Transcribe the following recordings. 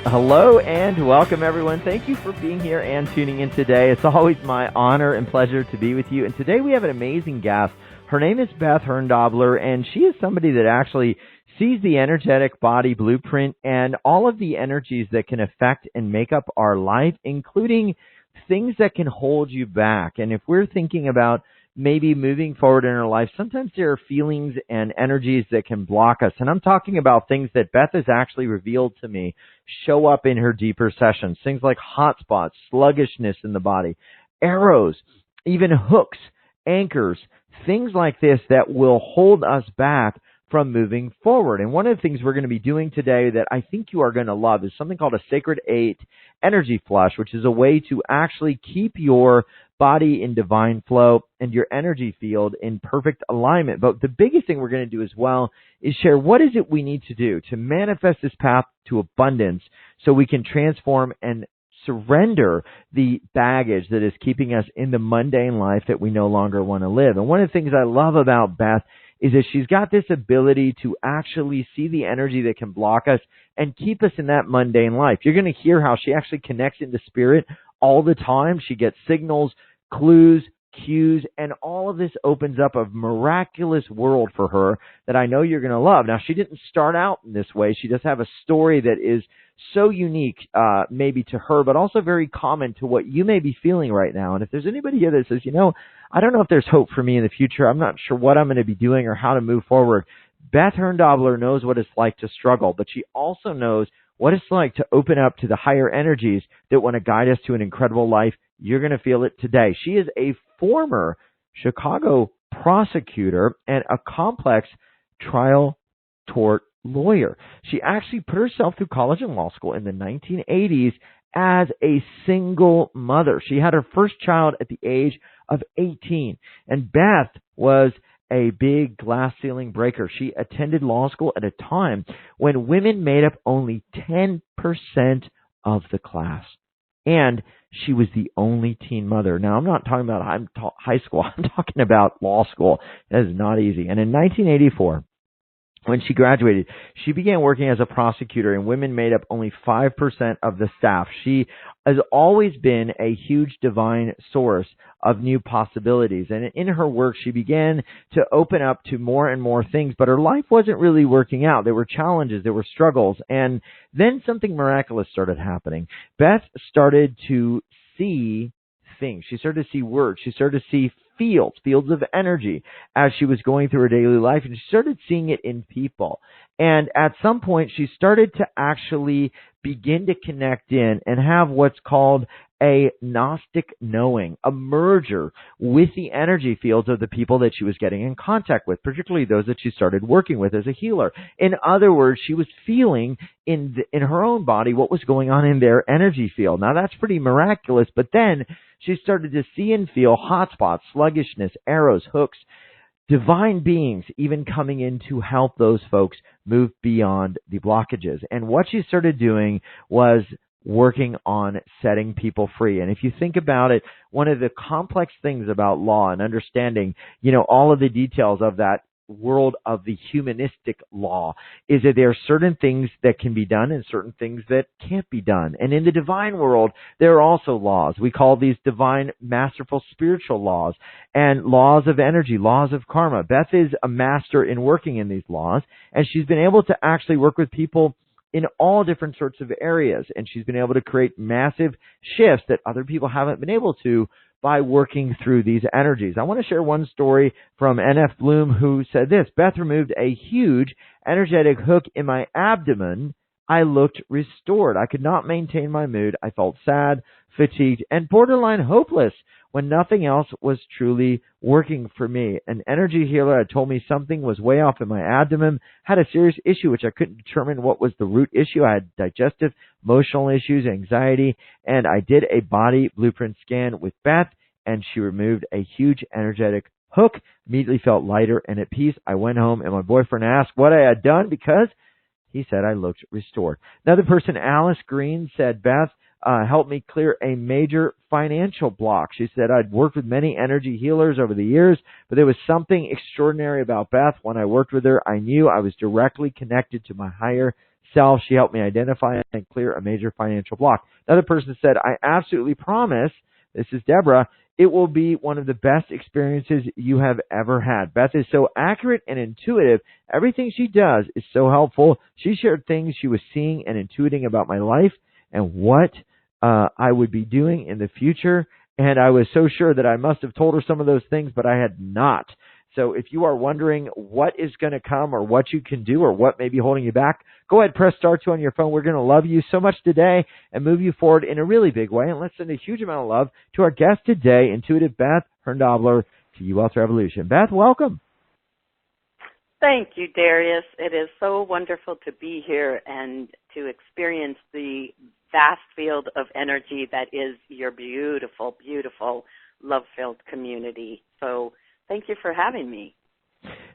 Hello and welcome, everyone. Thank you for being here and tuning in today. It's always my honor and pleasure to be with you. And today we have an amazing guest. Her name is Beth Herndobler, and she is somebody that actually sees the energetic body blueprint and all of the energies that can affect and make up our life, including things that can hold you back. And if we're thinking about maybe moving forward in our life, sometimes there are feelings and energies that can block us. And I'm talking about things that Beth has actually revealed to me show up in her deeper sessions. Things like hot spots, sluggishness in the body, arrows, even hooks, anchors, things like this that will hold us back from moving forward. And one of the things we're going to be doing today that I think you are going to love is something called a Sacred 8 energy flush, which is a way to actually keep your body in divine flow and your energy field in perfect alignment. But the biggest thing we're going to do as well is share what is it we need to do to manifest this path to abundance so we can transform and surrender the baggage that is keeping us in the mundane life that we no longer want to live. And one of the things I love about Beth is that she's got this ability to actually see the energy that can block us and keep us in that mundane life. You're going to hear how she actually connects into spirit all the time. She gets signals, clues, cues, and all of this opens up a miraculous world for her that I know you're going to love. Now, she didn't start out in this way. She does have a story that is so unique, maybe to her, but also very common to what you may be feeling right now. And if there's anybody here that says, I don't know if there's hope for me in the future, I'm not sure what I'm going to be doing or how to move forward, Beth Herndobler knows what it's like to struggle, but she also knows what it's like to open up to the higher energies that want to guide us to an incredible life. You're going to feel it today. She is a former Chicago prosecutor and a complex trial tort lawyer. She actually put herself through college and law school in the 1980s as a single mother. She had her first child at the age of 18. And Beth was a big glass ceiling breaker. She attended law school at a time when women made up only 10% of the class. And she was the only teen mother. Now, I'm not talking about high school. I'm talking about law school. That is not easy. And in 1984, when she graduated, she began working as a prosecutor, and women made up only 5% of the staff. She has always been a huge divine source of new possibilities. And in her work, she began to open up to more and more things, but her life wasn't really working out. There were challenges, there were struggles, and then something miraculous started happening. Beth started to see things. She started to see words. She started to see fields of energy as she was going through her daily life, and she started seeing it in people. And at some point, she started to actually begin to connect in and have what's called a Gnostic knowing, a merger with the energy fields of the people that she was getting in contact with, particularly those that she started working with as a healer. In other words, she was feeling in her own body what was going on in their energy field. Now, that's pretty miraculous, but then she started to see and feel hot spots, sluggishness, arrows, hooks, divine beings even coming in to help those folks move beyond the blockages. And what she started doing was working on setting people free. And if you think about it, one of the complex things about law and understanding, all of the details of that world of the humanistic law is that there are certain things that can be done and certain things that can't be done. And in the divine world, there are also laws. We call these divine, masterful, spiritual laws and laws of energy, laws of karma. Beth is a master in working in these laws, and she's been able to actually work with people in all different sorts of areas. And she's been able to create massive shifts that other people haven't been able to by working through these energies. I want to share one story from N.F. Bloom, who said this: Beth removed a huge energetic hook in my abdomen. I looked restored. I could not maintain my mood. I felt sad, fatigued, and borderline hopeless when nothing else was truly working for me. An energy healer had told me something was way off in my abdomen, had a serious issue which I couldn't determine what was the root issue. I had digestive, emotional issues, anxiety, and I did a body blueprint scan with Beth, and she removed a huge energetic hook. Immediately felt lighter and at peace. I went home, and my boyfriend asked what I had done because he said I looked restored. Another person, Alice Green, said, Beth helped me clear a major financial block. She said, I'd worked with many energy healers over the years, but there was something extraordinary about Beth. When I worked with her, I knew I was directly connected to my higher self. She helped me identify and clear a major financial block. Another person said, I absolutely promise, this is Deborah, it will be one of the best experiences you have ever had. Beth is so accurate and intuitive. Everything she does is so helpful. She shared things she was seeing and intuiting about my life and what I would be doing in the future. And I was so sure that I must have told her some of those things, but I had not. So if you are wondering what is going to come or what you can do or what may be holding you back, go ahead, press star 2 on your phone. We're going to love you so much today and move you forward in a really big way. And let's send a huge amount of love to our guest today, intuitive Beth Herndobler, to You Wealth Revolution. Beth, welcome. Thank you, Darius. It is so wonderful to be here and to experience the vast field of energy that is your beautiful, beautiful, love-filled community. So thank you for having me.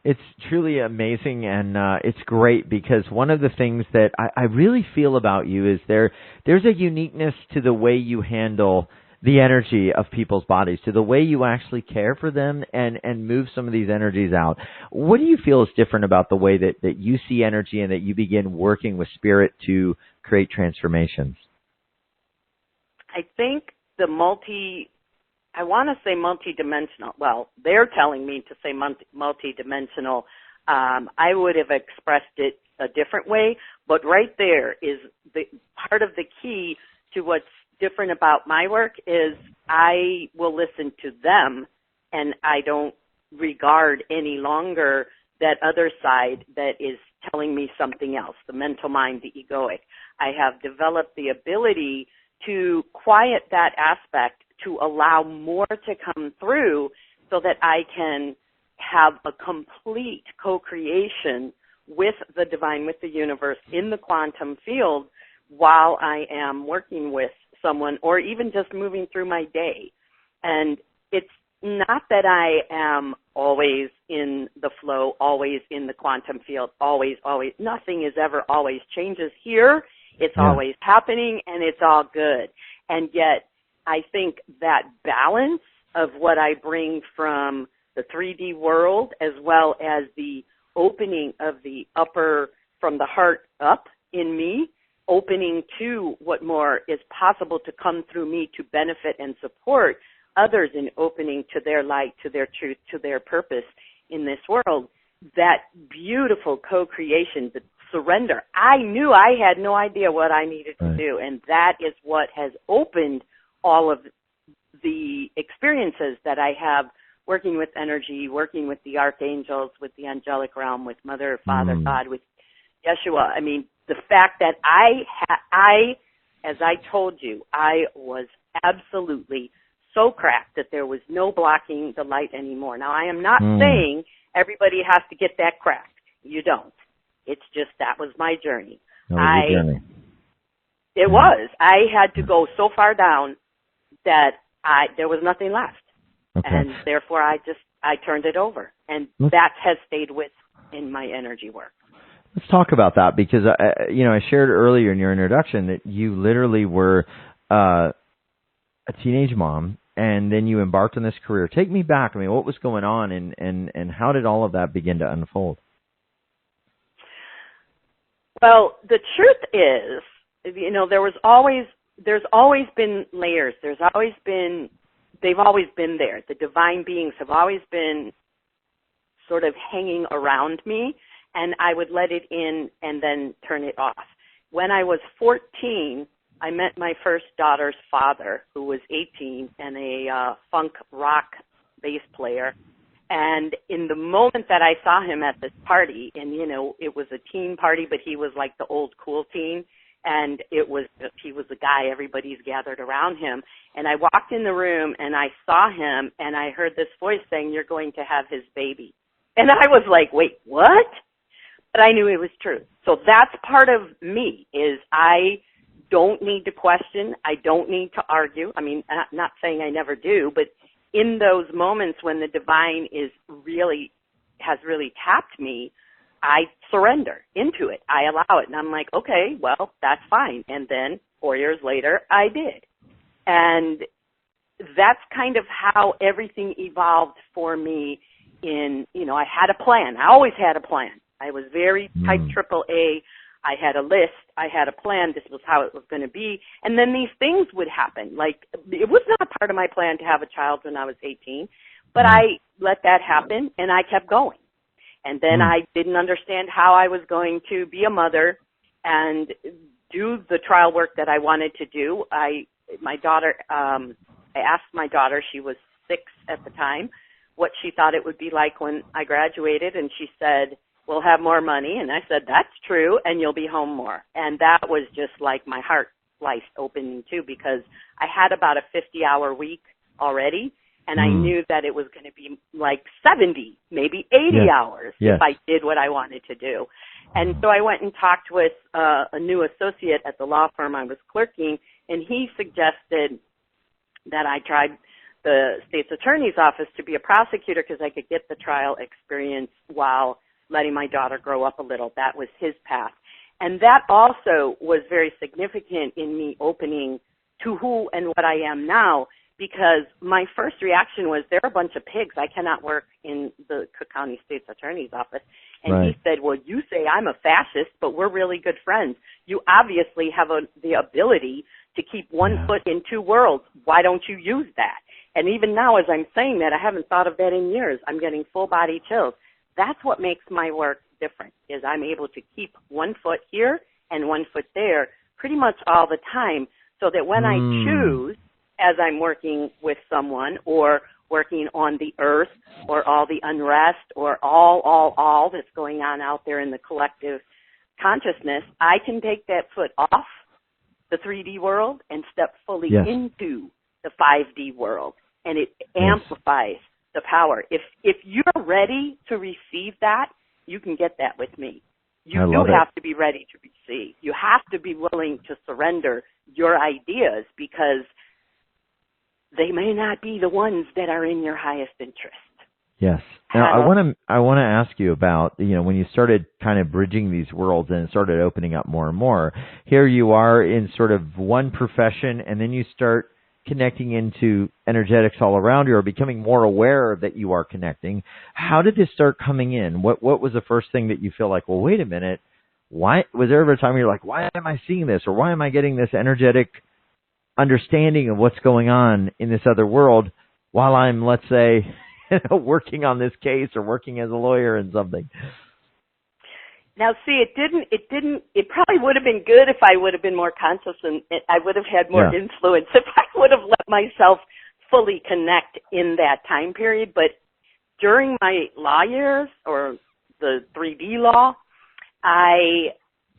It's truly amazing, and it's great because one of the things that I really feel about you is there's a uniqueness to the way you handle the energy of people's bodies, to the way you actually care for them and move some of these energies out. What do you feel is different about the way that you see energy and that you begin working with spirit to create transformations? I think the I want to say multidimensional. Well, they're telling me to say multidimensional. I would have expressed it a different way, but right there is the part of the key to what's different about my work is I will listen to them, and I don't regard any longer that other side that is telling me something else, the mental mind, the egoic. I have developed the ability to quiet that aspect to allow more to come through so that I can have a complete co-creation with the divine, with the universe in the quantum field while I am working with someone or even just moving through my day. And it's not that I am always in the flow, always in the quantum field, always. Nothing is ever always changes here. It's always happening, and it's all good. And yet, I think that balance of what I bring from the 3D world as well as the opening of the upper, from the heart up in me, opening to what more is possible to come through me to benefit and support others in opening to their light, to their truth, to their purpose in this world, that beautiful co-creation, the surrender. I knew I had no idea what I needed to do, and that is what has opened all of the experiences that I have working with energy, working with the archangels, with the angelic realm, with Mother, Father, God, with Yeshua. I mean, the fact that I, as I told you, I was absolutely so cracked that there was no blocking the light anymore. Now, I am not saying everybody has to get that cracked. You don't. It's just that was my journey. It was. I had to go so far down that there was nothing left. Okay. And therefore I turned it over. And that has stayed with in my energy work. Let's talk about that because, I shared earlier in your introduction that you literally were a teenage mom and then you embarked on this career. Take me back. I mean, what was going on and how did all of that begin to unfold? Well, the truth is, there's always been layers. They've always been there. The divine beings have always been sort of hanging around me, and I would let it in and then turn it off. When I was 14, I met my first daughter's father, who was 18 and a funk rock bass player. And in the moment that I saw him at this party, and, it was a teen party, but he was like the old cool teen, and he was the guy, everybody's gathered around him. And I walked in the room, and I saw him, and I heard this voice saying, "You're going to have his baby." And I was like, wait, what? But I knew it was true. So that's part of me, is I don't need to question. I don't need to argue. I mean, not saying I never do, but in those moments when the divine has really tapped me, I surrender into it. I allow it. And I'm like, okay, well, that's fine. And then 4 years later, I did. And that's kind of how everything evolved for me I had a plan. I always had a plan. I was very type AAA. I had a list. I had a plan. This was how it was going to be. And then these things would happen. Like, it was not part of my plan to have a child when I was 18, but I let that happen, and I kept going. And then I didn't understand how I was going to be a mother and do the trial work that I wanted to do. I asked my daughter, she was 6 at the time, what she thought it would be like when I graduated, and she said, we'll have more money. And I said, that's true, and you'll be home more. And that was just like my heart sliced open in two, because I had about a 50-hour week already, and I knew that it was going to be like 70, maybe 80 hours if I did what I wanted to do. And so I went and talked with a new associate at the law firm I was clerking, and he suggested that I tried the state's attorney's office to be a prosecutor because I could get the trial experience while letting my daughter grow up a little. That was his path. And that also was very significant in me opening to who and what I am now, because my first reaction was, they're a bunch of pigs. I cannot work in the Cook County State's Attorney's Office. And he said, well, you say I'm a fascist, but we're really good friends. You obviously have the ability to keep one foot in two worlds. Why don't you use that? And even now, as I'm saying that, I haven't thought of that in years. I'm getting full body chills. That's what makes my work different, is I'm able to keep one foot here and one foot there pretty much all the time, so that when I choose, as I'm working with someone or working on the earth or all the unrest or all that's going on out there in the collective consciousness, I can take that foot off the 3D world and step fully into the 5D world, and it amplifies the power. If you're ready to receive that, you can get that with me. You do have to be ready to receive. You have to be willing to surrender your ideas, because they may not be the ones that are in your highest interest. Yes. Now, I want to ask you about, when you started kind of bridging these worlds and it started opening up more and more. Here you are in sort of one profession, and then you start connecting into energetics all around you, or becoming more aware that you are connecting. How did this start coming in? What was the first thing that you feel like, well, wait a minute, why was there ever a time where you're like, why am I seeing this, or why am I getting this energetic understanding of what's going on in this other world while I'm, let's say, working on this case or working as a lawyer in something? Now, see, it probably would have been good if I would have been more conscious, and I would have had more influence if I would have let myself fully connect in that time period. But during my law years, or the 3D law, I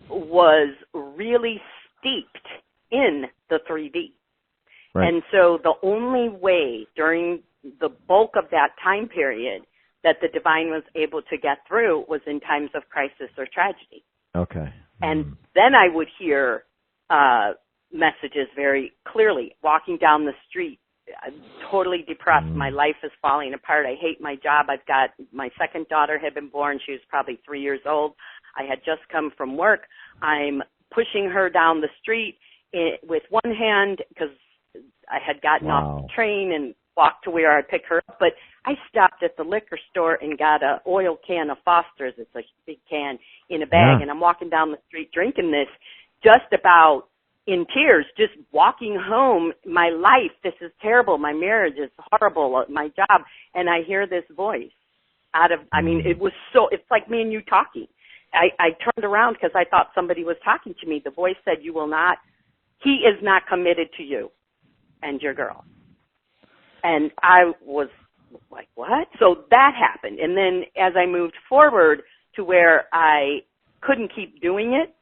was really steeped in the 3D. Right. And so the only way during the bulk of that time period that the divine was able to get through was in times of crisis or tragedy. Okay. And then I would hear messages very clearly. Walking down the street, I'm totally depressed. My life is falling apart. I hate my job. I've got, my second daughter had been born. She was probably 3 years old. I had just come from work. I'm pushing her down the street with one hand, because I had gotten off the train and walked to where I'd pick her up, but I stopped at the liquor store and got a oil can of Foster's. It's a big can in a bag, and I'm walking down the street drinking this, just about in tears, just walking home. My life, this is terrible. My marriage is horrible. My job, and I hear this voice out of, it was so, it's like me and you talking. I turned around because I thought somebody was talking to me. The voice said, he is not committed to you and your girl. And I was like, what? So that happened. And then as I moved forward to where I couldn't keep doing it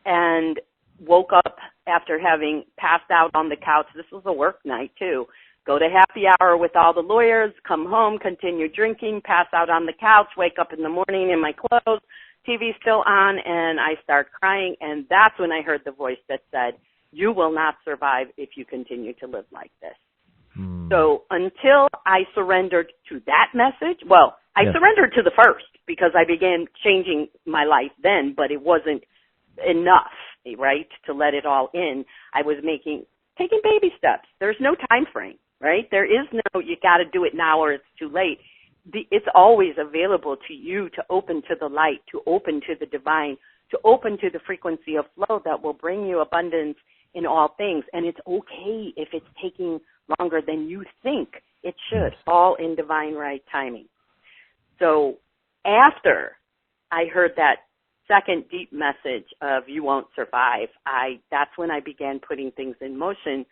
and woke up after having passed out on the couch, this was a work night too, go to happy hour with all the lawyers, come home, continue drinking, pass out on the couch, wake up in the morning in my clothes, TV still on, and I start crying. And that's when I heard the voice that said, you will not survive if you continue to live like this. So until I surrendered to that message, I surrendered to the first because I began changing my life then, but it wasn't enough, right, to let it all in. I was taking baby steps. There's no time frame, right? There is no, you got to do it now or it's too late. It's always available to you to open to the light, to open to the divine, to open to the frequency of flow that will bring you abundance in all things. And it's okay if it's taking longer than you think it should, all in divine right timing. So after I heard that second deep message of you won't survive, that's when I began putting things in motion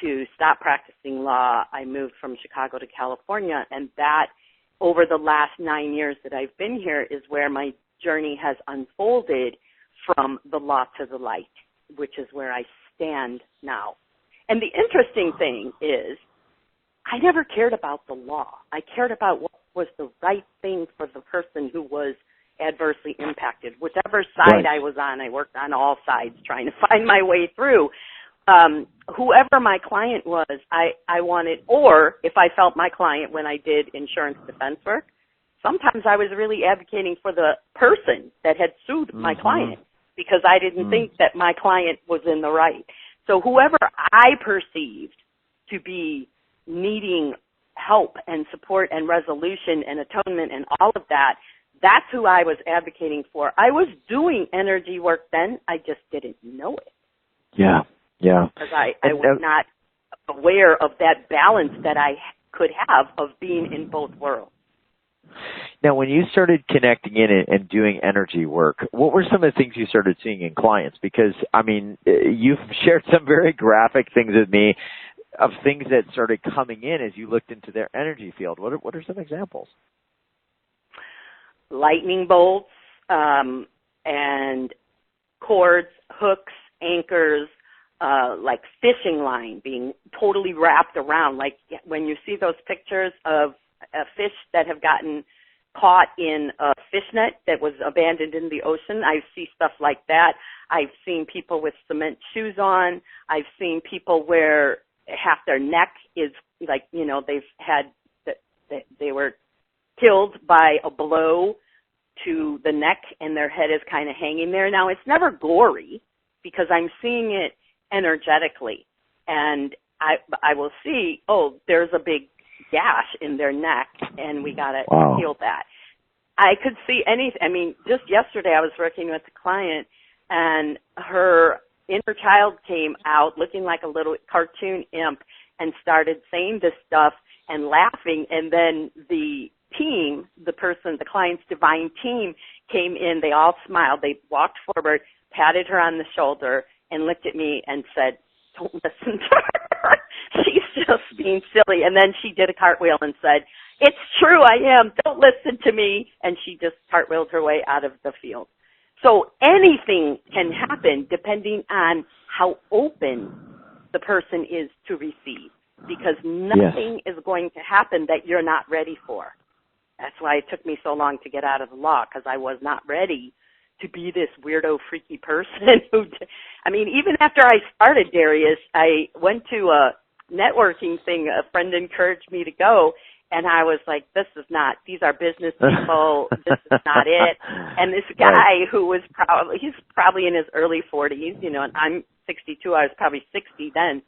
to stop practicing law. I moved from Chicago to California, and that over the last 9 years that I've been here is where my journey has unfolded from the law to the light, which is where I stand now. And the interesting thing is I never cared about the law. I cared about what was the right thing for the person who was adversely impacted. Whichever side I was on, I worked on all sides trying to find my way through. Whoever my client was, I wanted, or if I felt my client when I did insurance defense work, sometimes I was really advocating for the person that had sued my client because I didn't think that my client was in the right. So whoever I perceived to be needing help and support and resolution and atonement and all of that, that's who I was advocating for. I was doing energy work then. I just didn't know it. Yeah. Because I was not aware of that balance that I could have of being in both worlds. Now, when you started connecting in and doing energy work, what were some of the things you started seeing in clients? Because, I mean, you've shared some very graphic things with me of things that started coming in as you looked into their energy field. What are some examples? Lightning bolts and cords, hooks, anchors, like fishing line being totally wrapped around. Like when you see those pictures of fish that have gotten caught in a fishnet that was abandoned in the ocean, I see stuff like that. I've seen people with cement shoes on. I've seen people where half their neck is like, you know, they were killed by a blow to the neck and their head is kind of hanging there. Now, it's never gory because I'm seeing it energetically, and I will see, oh, there's a big gash in their neck, and we got to heal that. I could see anything. I mean, just yesterday I was working with a client, and her inner child came out looking like a little cartoon imp and started saying this stuff and laughing, and then the team, the client's divine team came in, they all smiled, they walked forward, patted her on the shoulder, and looked at me and said, don't listen to her. She's just being silly. And then she did a cartwheel and said, it's true, I am. Don't listen to me. And she just cartwheeled her way out of the field. So anything can happen depending on how open the person is to receive, because nothing is going to happen that you're not ready for. That's why it took me so long to get out of the law, because I was not ready to be this weirdo, freaky person who, I mean, even after I started, Darius, I went to a networking thing. A friend encouraged me to go, and I was like, these are business people. This is not it. And this guy who was he's probably in his early 40s, you know, and I'm 62. I was probably 60 then.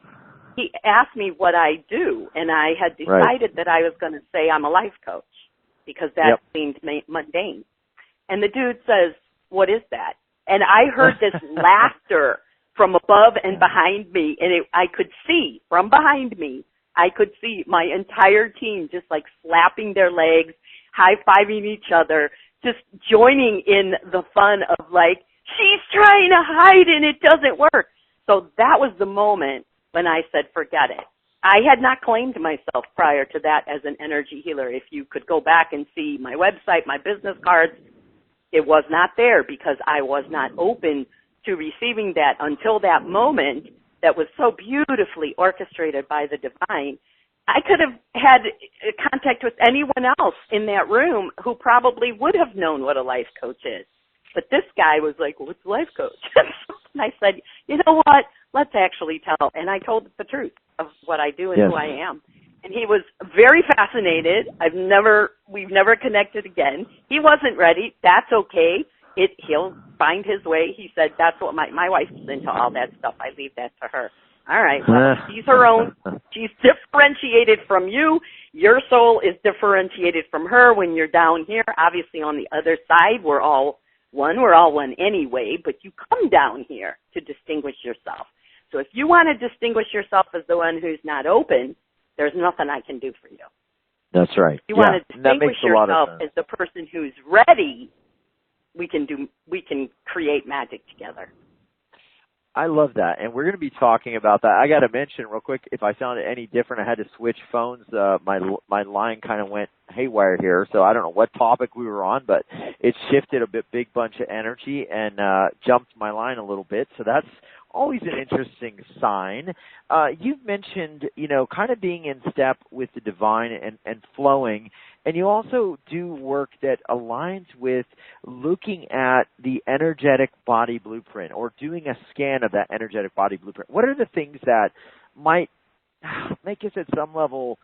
He asked me what I do, and I had decided that I was going to say I'm a life coach because that seemed mundane. And the dude says, what is that? And I heard this laughter from above and behind me, and I could see from behind me, I could see my entire team just like slapping their legs, high-fiving each other, just joining in the fun of like, she's trying to hide and it doesn't work. So that was the moment when I said, forget it. I had not claimed myself prior to that as an energy healer. If you could go back and see my website, my business cards, it was not there because I was not open to receiving that until that moment that was so beautifully orchestrated by the divine. I could have had contact with anyone else in that room who probably would have known what a life coach is. But this guy was like, what's a life coach? And I said, you know what? Let's actually tell. And I told the truth of what I do and who I am. And he was very fascinated. We've never connected again. He wasn't ready. That's okay. He'll find his way. He said, that's what my wife's into all that stuff. I leave that to her. All right. Well, she's her own. She's differentiated from you. Your soul is differentiated from her when you're down here. Obviously, on the other side, we're all One, we're all one anyway, but you come down here to distinguish yourself. So if you want to distinguish yourself as the one who's not open, there's nothing I can do for you. That's right. If you want to distinguish yourself as the person who's ready, we can create magic together. I love that, and we're going to be talking about that. I got to mention real quick, if I sounded any different, I had to switch phones. My line kind of went haywire here, so I don't know what topic we were on, but it shifted a big bunch of energy and jumped my line a little bit. So that's always an interesting sign. You've mentioned, kind of being in step with the divine and flowing. And you also do work that aligns with looking at the energetic body blueprint or doing a scan of that energetic body blueprint. What are the things that might make us at some level,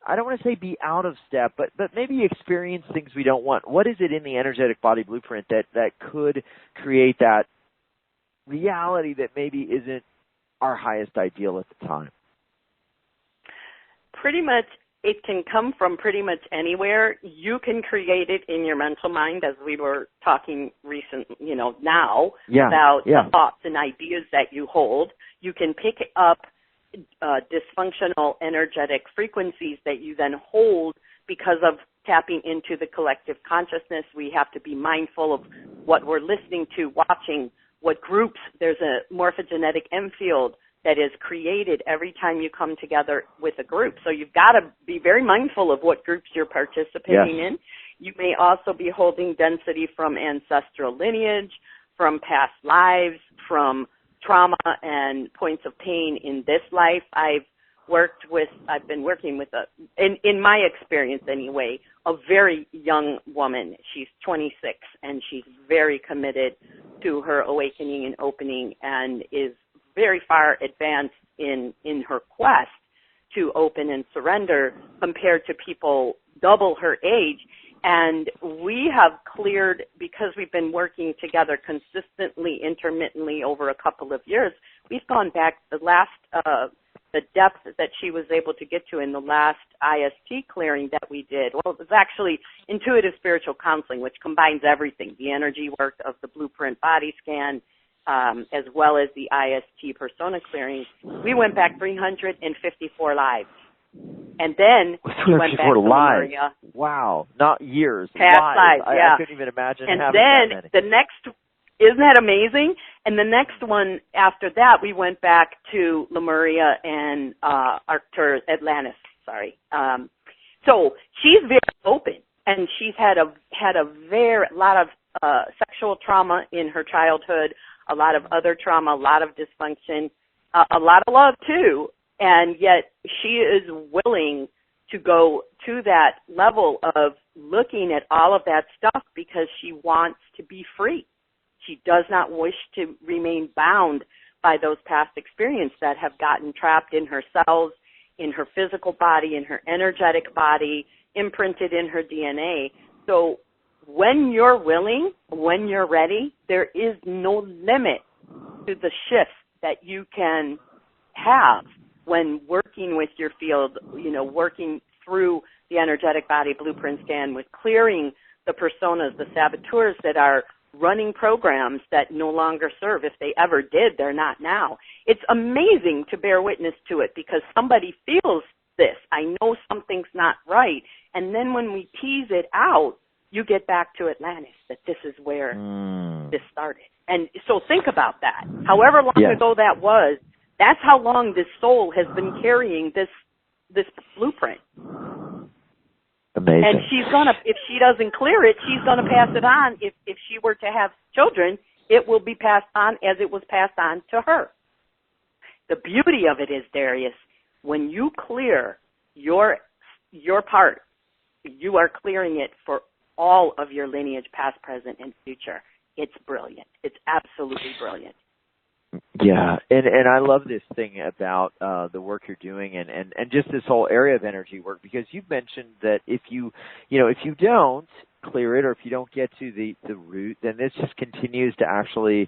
I don't want to say be out of step, but maybe experience things we don't want? What is it in the energetic body blueprint that could create that reality that maybe isn't our highest ideal at the time? Pretty much. It can come from pretty much anywhere. You can create it in your mental mind, as we were talking now about the thoughts and ideas that you hold. You can pick up dysfunctional energetic frequencies that you then hold because of tapping into the collective consciousness. We have to be mindful of what we're listening to, watching, what groups. There's a morphogenetic M field that is created every time you come together with a group. So you've got to be very mindful of what groups you're participating in. You may also be holding density from ancestral lineage, from past lives, from trauma and points of pain in this life. I've been working with in my experience anyway, a very young woman. She's 26 and she's very committed to her awakening and opening and is very far advanced in her quest to open and surrender compared to people double her age. And we have cleared, because we've been working together consistently, intermittently over a couple of years, we've gone back the depth that she was able to get to in the last IST clearing that we did. Well, it was actually intuitive spiritual counseling, which combines everything, the energy work of the blueprint body scan, as well as the IST persona clearing. We went back 354 lives. And then we went back to Lemuria. Wow, not years. Past lives, I couldn't even imagine having that many. And then the next, isn't that amazing? And the next one after that, we went back to Lemuria and Atlantis, sorry. So she's very open, and she's had a lot of sexual trauma in her childhood, a lot of other trauma, a lot of dysfunction, a lot of love too, and yet she is willing to go to that level of looking at all of that stuff because she wants to be free. She does not wish to remain bound by those past experiences that have gotten trapped in her cells, in her physical body, in her energetic body, imprinted in her DNA. So when you're willing, when you're ready, there is no limit to the shifts that you can have when working with your field, working through the energetic body blueprint scan with clearing the personas, the saboteurs that are running programs that no longer serve. If they ever did, they're not now. It's amazing to bear witness to it because somebody feels this. I know something's not right. And then when we tease it out, you get back to Atlantis, that this is where this started. And so think about that. However long ago that was, that's how long this soul has been carrying this blueprint. Amazing. And she's gonna, if she doesn't clear it, she's gonna pass it on. If she were to have children, it will be passed on as it was passed on to her. The beauty of it is, Darius, when you clear your part, you are clearing it for all of your lineage, past, present, and future. It's brilliant. It's absolutely brilliant. Yeah, and I love this thing about the work you're doing and just this whole area of energy work, because you've mentioned that if you don't clear it or if you don't get to the root, then this just continues to actually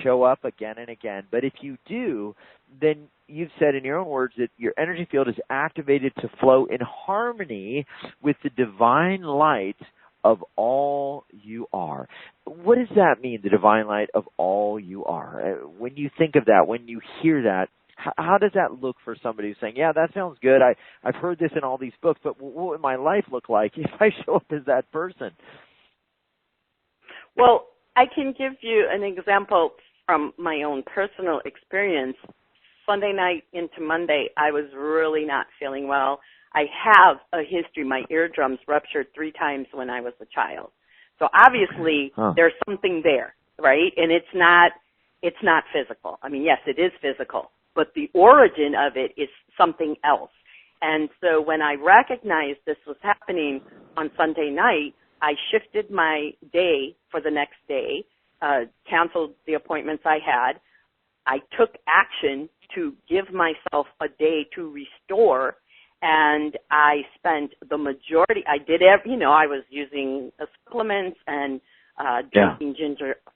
show up again and again. But if you do, then you've said in your own words that your energy field is activated to flow in harmony with the divine light of all you are. What does that mean, the divine light of all you are? When you think of that, when you hear that, how does that look for somebody who's saying, yeah, that sounds good. I've heard this in all these books, but what would my life look like if I show up as that person? Well, I can give you an example from my own personal experience. Sunday night into Monday, I was really not feeling well. I have a history. My eardrums ruptured 3 times when I was a child. So obviously there's something there, right? And it's not physical. I mean, yes, it is physical, but the origin of it is something else. And so when I recognized this was happening on Sunday night, I shifted my day for the next day, canceled the appointments I had. I took action to give myself a day to restore, and I spent the majority, I was using supplements and drinking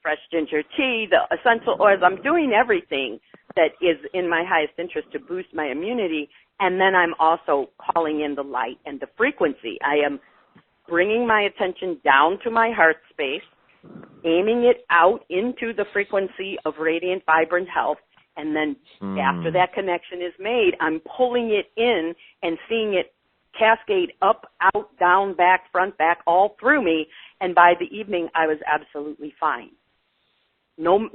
fresh ginger tea, the essential oils. I'm doing everything that is in my highest interest to boost my immunity, and then I'm also calling in the light and the frequency. I am bringing my attention down to my heart space, aiming it out into the frequency of radiant, vibrant health, and then after that connection is made, I'm pulling it in and seeing it cascade up, out, down, back, front, back, all through me, and by the evening, I was absolutely fine. No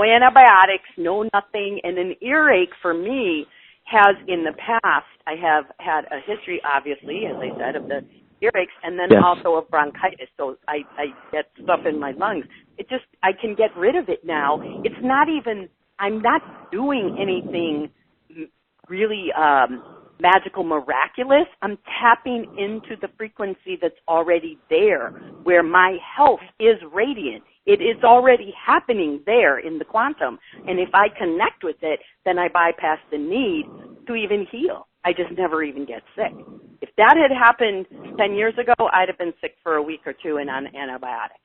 antibiotics, no nothing, and an earache for me has in the past, I have had a history, obviously, as I said, of the earaches, and then also of bronchitis. So I get stuff in my lungs. I can get rid of it now. It's not even, I'm not doing anything really magical, miraculous. I'm tapping into the frequency that's already there, where my health is radiant. It is already happening there in the quantum. And if I connect with it, then I bypass the need to even heal. I just never even get sick. If that had happened 10 years ago, I'd have been sick for a week or two and on antibiotics.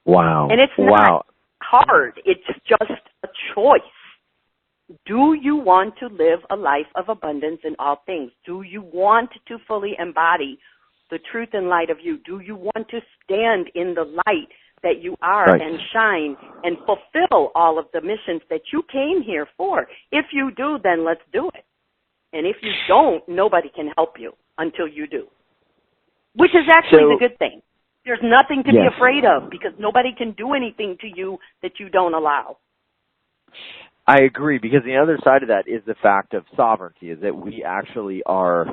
Wow. And it's not hard. It's just a choice. Do you want to live a life of abundance in all things? Do you want to fully embody the truth and light of you? Do you want to stand in the light that you are and shine and fulfill all of the missions that you came here for? If you do, then let's do it. And if you don't, nobody can help you until you do, which is actually the good thing. There's nothing to be afraid of because nobody can do anything to you that you don't allow. I agree, because the other side of that is the fact of sovereignty, is that we actually are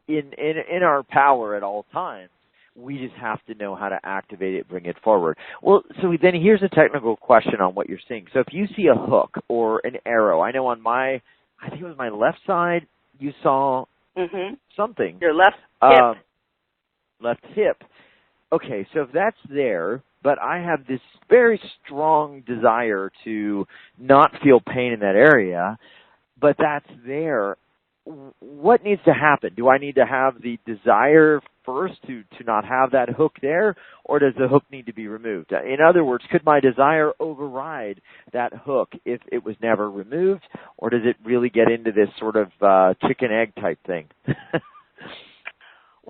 in our power at all times. We just have to know how to activate it, bring it forward. Well, so then here's a technical question on what you're seeing. So if you see a hook or an arrow, I know on I think it was my left side, you saw something. Your left hip. Left hip. Okay, so if that's there, but I have this very strong desire to not feel pain in that area, but that's there, what needs to happen? Do I need to have the desire first to not have that hook there, or does the hook need to be removed? In other words, could my desire override that hook if it was never removed, or does it really get into this sort of chicken-egg type thing?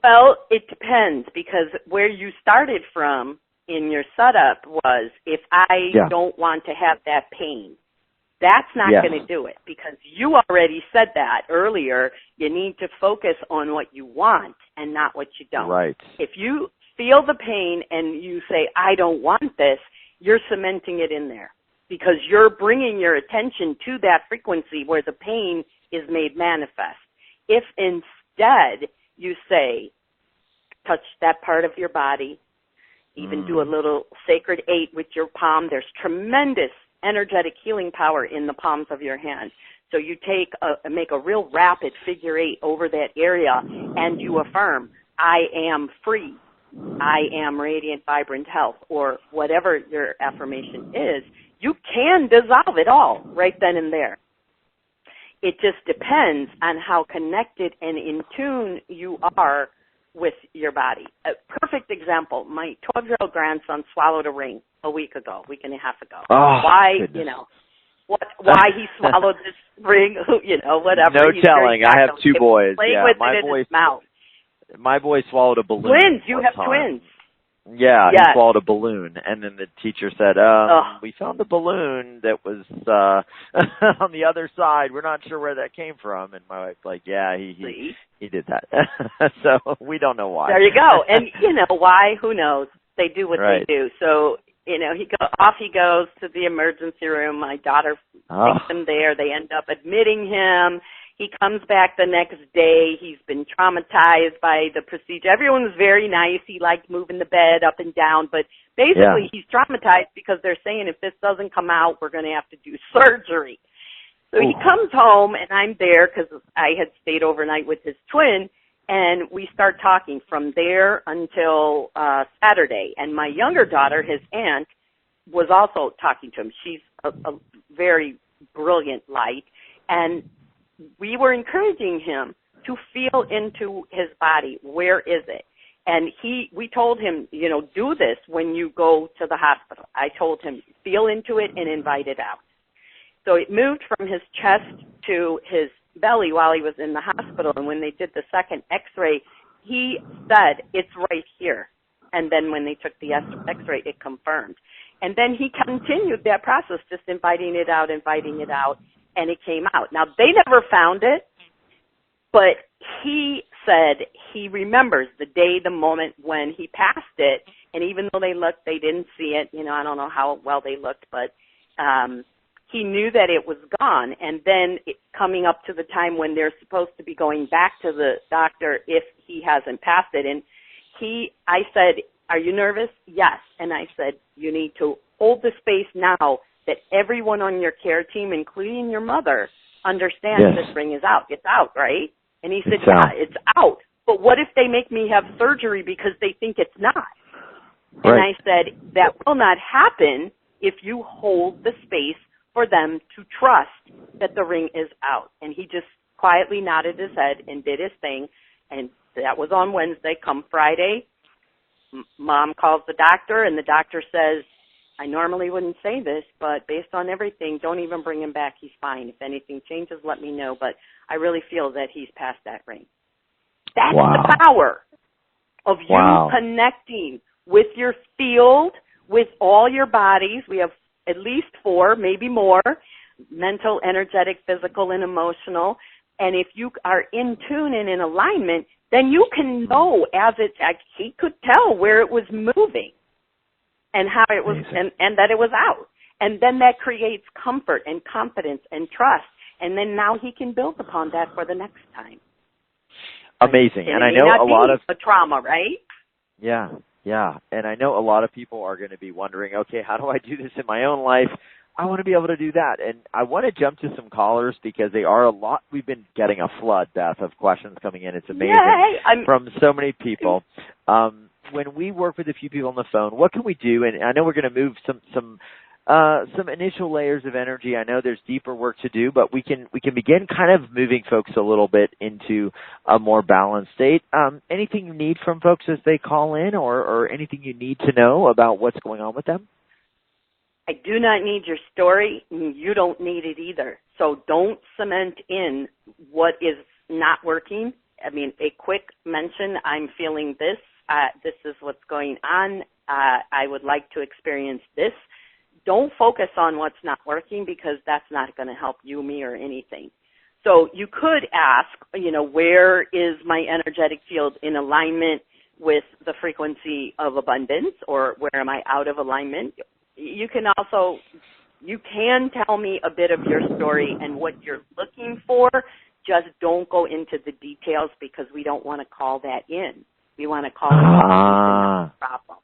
Well, it depends, because where you started from in your setup was, if I don't want to have that pain, that's not going to do it, because you already said that earlier. You need to focus on what you want and not what you don't. Right. If you feel the pain and you say, I don't want this, you're cementing it in there, because you're bringing your attention to that frequency where the pain is made manifest. If instead you say, touch that part of your body, even do a little sacred 8 with your palm. There's tremendous energetic healing power in the palms of your hand. So you make a real rapid figure 8 over that area, and you affirm, I am free. I am radiant, vibrant health, or whatever your affirmation is. You can dissolve it all right then and there. It just depends on how connected and in tune you are with your body. A perfect example, my 12-year-old grandson swallowed a ring a week and a half ago. Why, goodness. Why he swallowed this ring, whatever. No telling. I have 2 boys. Playing with it in his mouth. my boy swallowed a balloon. Twins. You have time. Twins. Yeah, yes. He swallowed a balloon, and then the teacher said, we found a balloon that was on the other side. We're not sure where that came from. And my wife's like, yeah, he did that. So we don't know why. There you go. And, why? Who knows? They do what right. they do. So, he goes to the emergency room. My daughter takes him there. They end up admitting him. He comes back the next day. He's been traumatized by the procedure. Everyone was very nice. He liked moving the bed up and down. But basically, he's traumatized because they're saying if this doesn't come out, we're going to have to do surgery. So he comes home, and I'm there because I had stayed overnight with his twin, and we start talking from there until Saturday. And my younger daughter, his aunt, was also talking to him. She's a very brilliant light. And we were encouraging him to feel into his body. Where is it? And we told him, do this when you go to the hospital. I told him, feel into it and invite it out. So it moved from his chest to his belly while he was in the hospital. And when they did the second x-ray, he said, it's right here. And then when they took the x-ray, it confirmed. And then he continued that process, just inviting it out, and it came out. Now, they never found it, but he said he remembers the day, the moment when he passed it, and even though they looked, they didn't see it. I don't know how well they looked, but he knew that it was gone. And then coming up to the time when they're supposed to be going back to the doctor if he hasn't passed it, and I said, are you nervous? Yes. And I said, you need to hold the space now that everyone on your care team, including your mother, understands this ring is out. It's out, right? And he said, it's out. But what if they make me have surgery because they think it's not? Right. And I said, that will not happen if you hold the space for them to trust that the ring is out. And he just quietly nodded his head and did his thing. And that was on Wednesday. Come Friday, Mom calls the doctor, and the doctor says, I normally wouldn't say this, but based on everything, don't even bring him back. He's fine. If anything changes, let me know. But I really feel that he's past that ring. That's the power of you connecting with your field, with all your bodies. We have at least 4, maybe more, mental, energetic, physical, and emotional. And if you are in tune and in alignment, then you can know he could tell where it was moving. And how it was, and that it was out. And then that creates comfort and confidence and trust. And then now he can build upon that for the next time. Amazing. And I know a lot of a trauma, right? Yeah. And I know a lot of people are going to be wondering, okay, how do I do this in my own life? I want to be able to do that. And I want to jump to some callers because they are a lot. We've been getting a flood, Beth, of questions coming in. It's amazing from so many people. When we work with a few people on the phone, what can we do? And I know we're going to move some initial layers of energy. I know there's deeper work to do, but we can begin kind of moving folks a little bit into a more balanced state. Anything you need from folks as they call in, or anything you need to know about what's going on with them? I do not need your story. You don't need it either. So don't cement in what is not working. I mean, a quick mention, I'm feeling this. This is what's going on. I would like to experience this. Don't focus on what's not working because that's not going to help you, me, or anything. So you could ask, where is my energetic field in alignment with the frequency of abundance, or where am I out of alignment? You can tell me a bit of your story and what you're looking for. Just don't go into the details because we don't want to call that in. We want to call it a problem.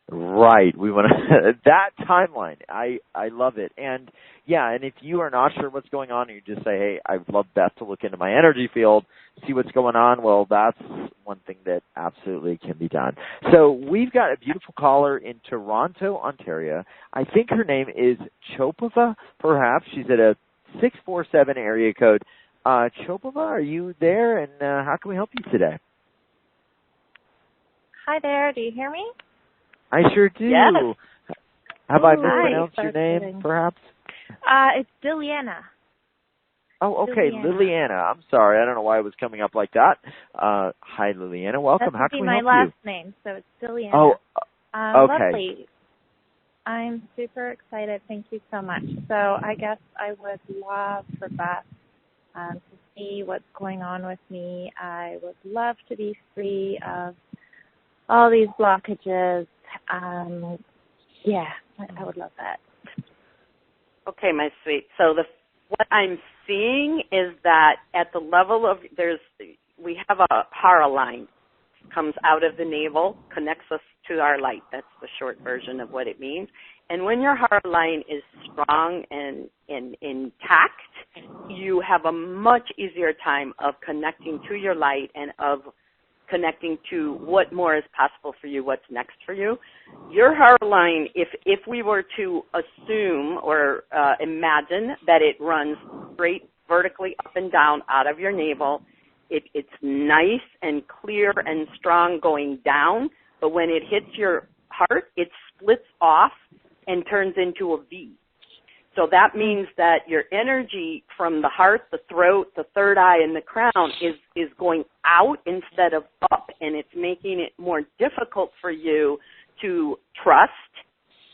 Right. We want to that timeline. I love it. And if you are not sure what's going on, and you just say, hey, I'd love Beth to look into my energy field, see what's going on. Well, that's one thing that absolutely can be done. So we've got a beautiful caller in Toronto, Ontario. I think her name is Chopova, perhaps. She's at a 647 area code. Chopova, are you there? And how can we help you today? Hi there. Do you hear me? I sure do. Yes. Have I mispronounced your name, perhaps? It's Diliana. Oh, okay, Liliana. I'm sorry. I don't know why it was coming up like that. Hi, Liliana. Welcome. How can we help you? That's my last name, so it's Liliana. Oh, okay. Lovely. I'm super excited. Thank you so much. So I guess I would love for Beth to see what's going on with me. I would love to be free of all these blockages. I would love that. Okay, my sweet. So what I'm seeing is that at the level of we have a hara line, comes out of the navel, connects us to our light. That's the short version of what it means. And when your hara line is strong and intact, you have a much easier time of connecting to your light and of connecting to what more is possible for you, what's next for you. Your hara line, if we were to assume or imagine that it runs straight vertically up and down out of your navel, it's nice and clear and strong going down, but when it hits your heart, it splits off and turns into a V. So that means that your energy from the heart, the throat, the third eye, and the crown is going out instead of up, and it's making it more difficult for you to trust,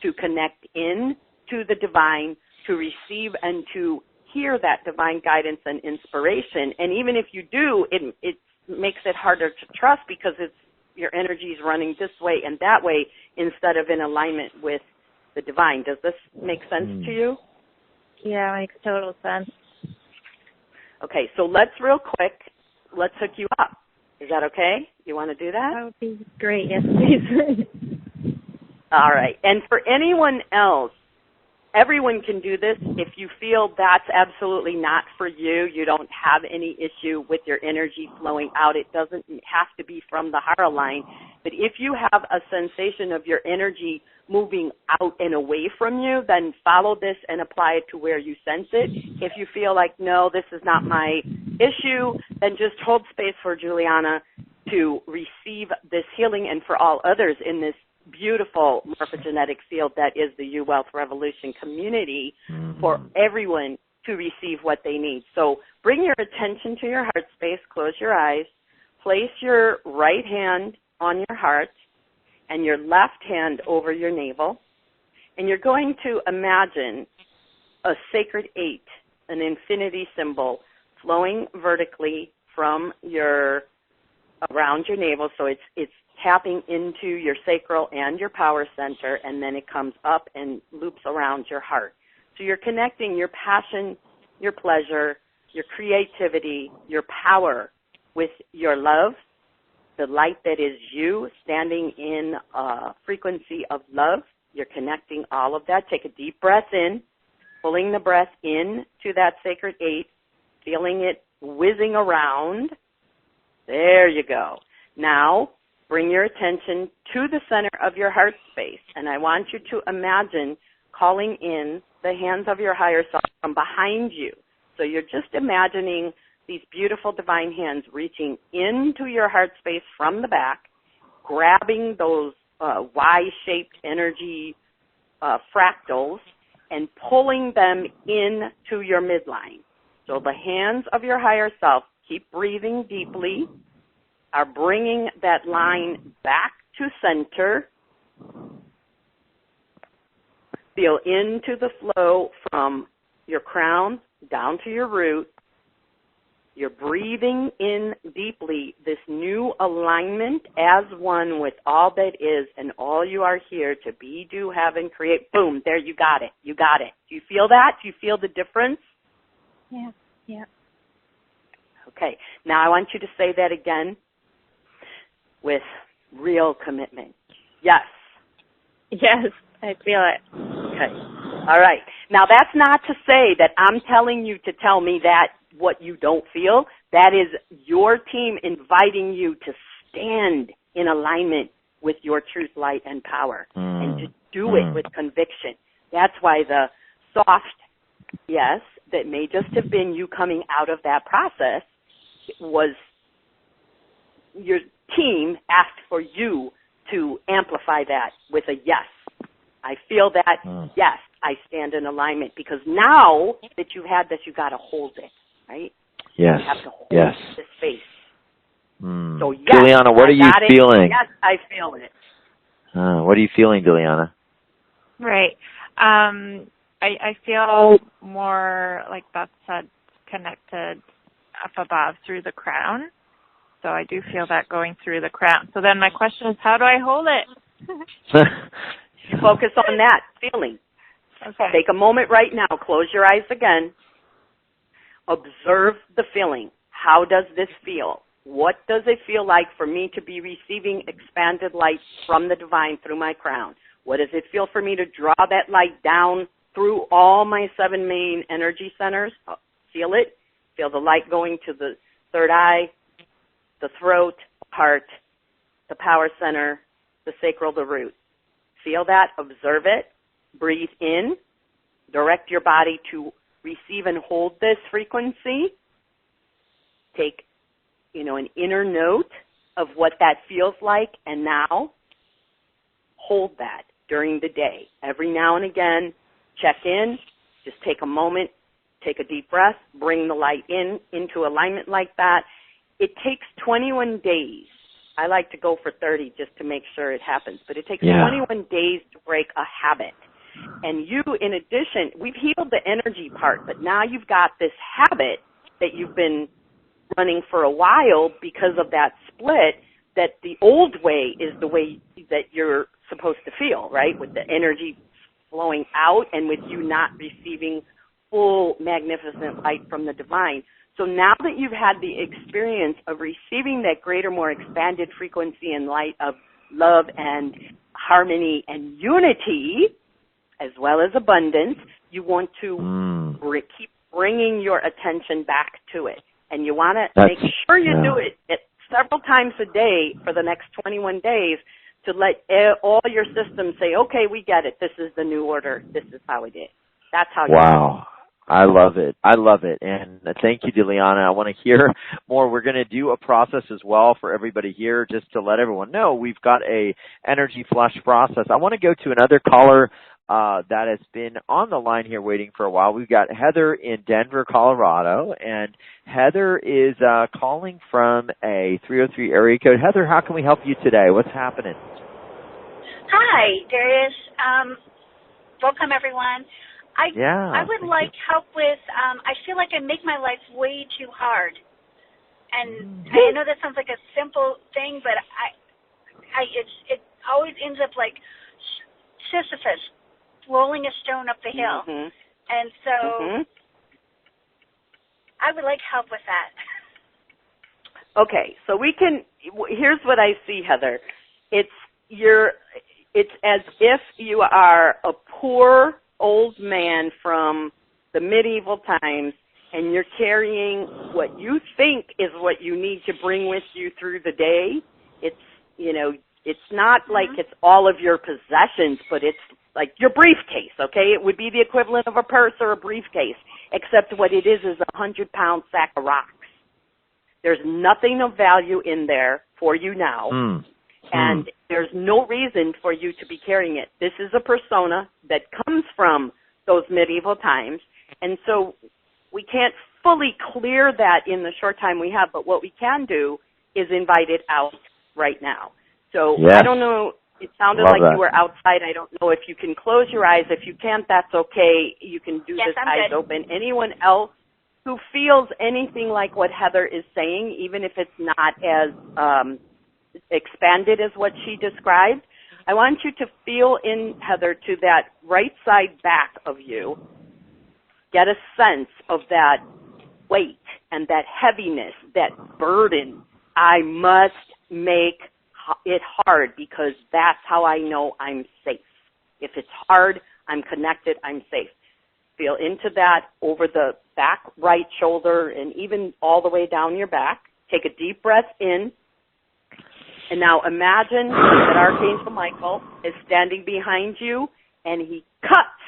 to connect in to the divine, to receive and to hear that divine guidance and inspiration. And even if you do, it makes it harder to trust because your energy is running this way and that way instead of in alignment with the divine. Does this make sense to you? Yeah, it makes total sense. Okay, so let's hook you up. Is that okay? You want to do that? That would be great. Yes, please. All right. And for anyone else, everyone can do this. If you feel that's absolutely not for you, you don't have any issue with your energy flowing out. It doesn't have to be from the hara line. But if you have a sensation of your energy moving out and away from you, then follow this and apply it to where you sense it. If you feel like, no, this is not my issue, then just hold space for Juliana to receive this healing and for all others in this beautiful morphogenetic field that is the U Wealth Revolution community for everyone to receive what they need. So bring your attention to your heart space, close your eyes, place your right hand on your heart and your left hand over your navel, and you're going to imagine a sacred 8, an infinity symbol, flowing vertically from around your navel, so it's tapping into your sacral and your power center, and then it comes up and loops around your heart. So you're connecting your passion, your pleasure, your creativity, your power with your love, the light that is you, standing in a frequency of love. You're connecting all of that. Take a deep breath in, pulling the breath in to that sacred 8, feeling it whizzing around. There you go. Now, bring your attention to the center of your heart space, and I want you to imagine calling in the hands of your higher self from behind you. So you're just imagining these beautiful divine hands reaching into your heart space from the back, grabbing those Y-shaped energy fractals and pulling them into your midline. So the hands of your higher self, keep breathing deeply, are bringing that line back to center. Feel into the flow from your crown down to your root. You're breathing in deeply this new alignment as one with all that is and all you are here to be, do, have, and create. Boom, there, you got it. You got it. Do you feel that? Do you feel the difference? Yeah. Okay, now I want you to say that again with real commitment. Yes. Yes, I feel it. Okay. All right. Now, that's not to say that I'm telling you to tell me that what you don't feel. That is your team inviting you to stand in alignment with your truth, light, and power and to do it with conviction. That's why the soft yes that may just have been you coming out of that process was your team asked for you to amplify that with a yes. I feel that, yes, I stand in alignment, because now that you've had this, you've got to hold it. right? Yes. You have to hold Yes. the space. Mm. So, yes, Juliana, what are you feeling? Yes, I feel it. What are you feeling, Juliana? Right. I feel more, like Beth said, connected up above through the crown. So I do feel that going through the crown. So then my question is, how do I hold it? You focus on that feeling. Okay. Take a moment right now. Close your eyes again. Observe the feeling. How does this feel? What does it feel like for me to be receiving expanded light from the divine through my crown? What does it feel for me to draw that light down through all my 7 main energy centers? Feel it. Feel the light going to the third eye, the throat, heart, the power center, the sacral, the root. Feel that. Observe it. Breathe in. Direct your body to receive and hold this frequency. Take, an inner note of what that feels like, and now hold that during the day. Every now and again, check in. Just take a moment, take a deep breath, bring the light into alignment like that. It takes 21 days. I like to go for 30 just to make sure it happens, but it takes 21 days to break a habit. And you, in addition, we've healed the energy part, but now you've got this habit that you've been running for a while because of that split, that the old way is the way that you're supposed to feel, right, with the energy flowing out and with you not receiving full magnificent light from the divine. So now that you've had the experience of receiving that greater, more expanded frequency and light of love and harmony and unity, as well as abundance, you want to keep bringing your attention back to it. And you want to make sure you do it several times a day for the next 21 days to let all your systems say, okay, we get it. This is the new order. This is how it is. That's how you do it. I love it. I love it. And thank you, Juliana. I want to hear more. We're going to do a process as well for everybody here just to let everyone know we've got a energy flush process. I want to go to another caller that has been on the line here waiting for a while. We've got Heather in Denver, Colorado, and Heather is calling from a 303 area code. Heather, how can we help you today? What's happening? Hi, Darius. Welcome, everyone. I would like help with, I feel like I make my life way too hard. And I know that sounds like a simple thing, but it always ends up like Sisyphus rolling a stone up the hill. Mm-hmm. And so I would like help with that. Okay, so here's what I see, Heather. It's as if you are a poor old man from the medieval times, and you're carrying what you think is what you need to bring with you through the day. It's not like it's all of your possessions, but it's like your briefcase, okay? It would be the equivalent of a purse or a briefcase, except what it is a 100-pound sack of rocks. There's nothing of value in there for you now, and there's no reason for you to be carrying it. This is a persona that comes from those medieval times, and so we can't fully clear that in the short time we have, but what we can do is invite it out right now. So I don't know, it sounded like you were outside. I don't know if you can close your eyes. If you can't, that's okay. You can do this eyes open. Anyone else who feels anything like what Heather is saying, even if it's not as expanded as what she described, I want you to feel in, Heather, to that right side back of you. Get a sense of that weight and that heaviness, that burden. I must make it hard because that's how I know I'm safe. If it's hard, I'm connected, I'm safe. Feel into that over the back right shoulder and even all the way down your back. Take a deep breath in. And now imagine that Archangel Michael is standing behind you and he cuts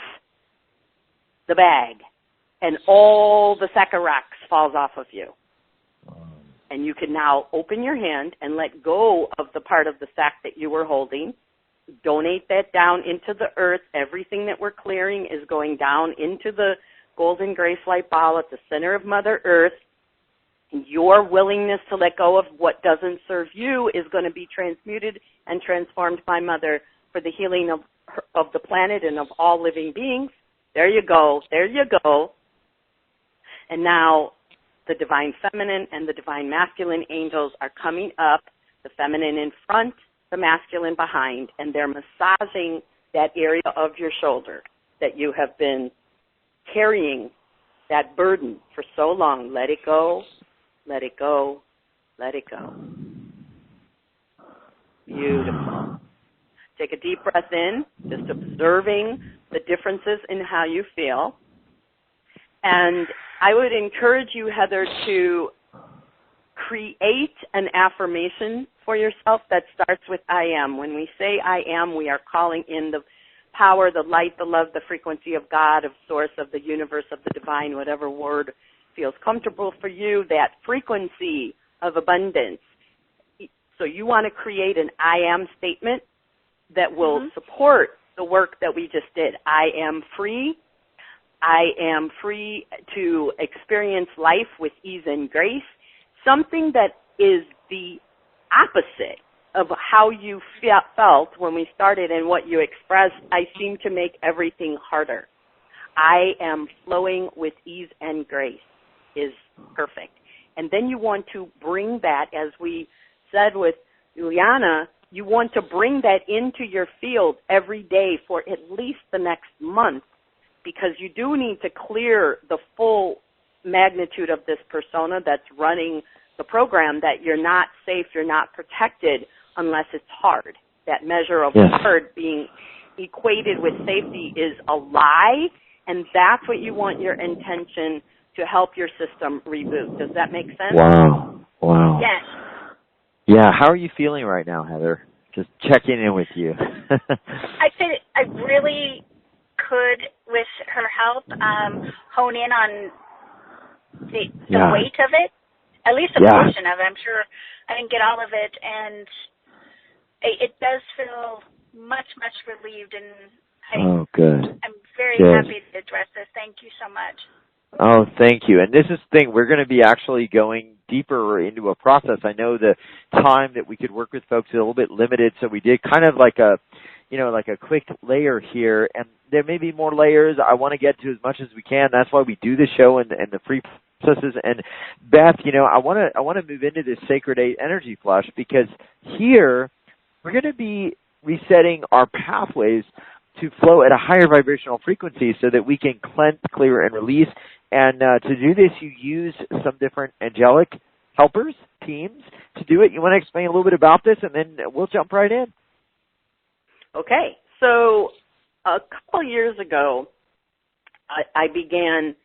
the bag and all the sack of rocks falls off of you. And you can now open your hand and let go of the part of the sack that you were holding. Donate that down into the earth. Everything that we're clearing is going down into the golden grace light ball at the center of Mother Earth. Your willingness to let go of what doesn't serve you is going to be transmuted and transformed by Mother for the healing of the planet and of all living beings. There you go. There you go. And now the divine feminine and the divine masculine angels are coming up, the feminine in front, the masculine behind, and they're massaging that area of your shoulder that you have been carrying, that burden for so long. Let it go, let it go, let it go. Beautiful. Take a deep breath in, just observing the differences in how you feel. And I would encourage you, Heather, to create an affirmation for yourself that starts with I am. When we say I am, we are calling in the power, the light, the love, the frequency of God, of source, of the universe, of the divine, whatever word feels comfortable for you, that frequency of abundance. So you want to create an I am statement that will support the work that we just did. I am free. I am free to experience life with ease and grace. Something that is the opposite of how you felt when we started and what you expressed. I seem to make everything harder. I am flowing with ease and grace is perfect. And then you want to bring that, as we said with Juliana, you want to bring that into your field every day for at least the next month, because you do need to clear the full magnitude of this persona that's running the program, that you're not safe, you're not protected unless it's hard. That measure of hard being equated with safety is a lie, and that's what you want your intention to help your system reboot. Does that make sense? Wow. Yes. Yeah, how are you feeling right now, Heather? Just checking in with you. I said I really could, with her help, hone in on the weight of it, at least a portion of it. I'm sure I didn't get all of it, and it does feel much, much relieved, and good. I'm very happy to address this. Thank you so much. Oh, thank you. And this is the thing, we're going to be actually going deeper into a process. I know the time that we could work with folks is a little bit limited, so we did kind of like a quick layer here, and there may be more layers. I want to get to as much as we can. That's why we do the show and the free processes. And Beth, I want to move into this Sacred 8 energy flush, because here we're going to be resetting our pathways to flow at a higher vibrational frequency so that we can cleanse, clear, and release. And to do this, you use some different angelic helpers, teams, to do it. You want to explain a little bit about this, and then we'll jump right in. Okay. So a couple years ago, I began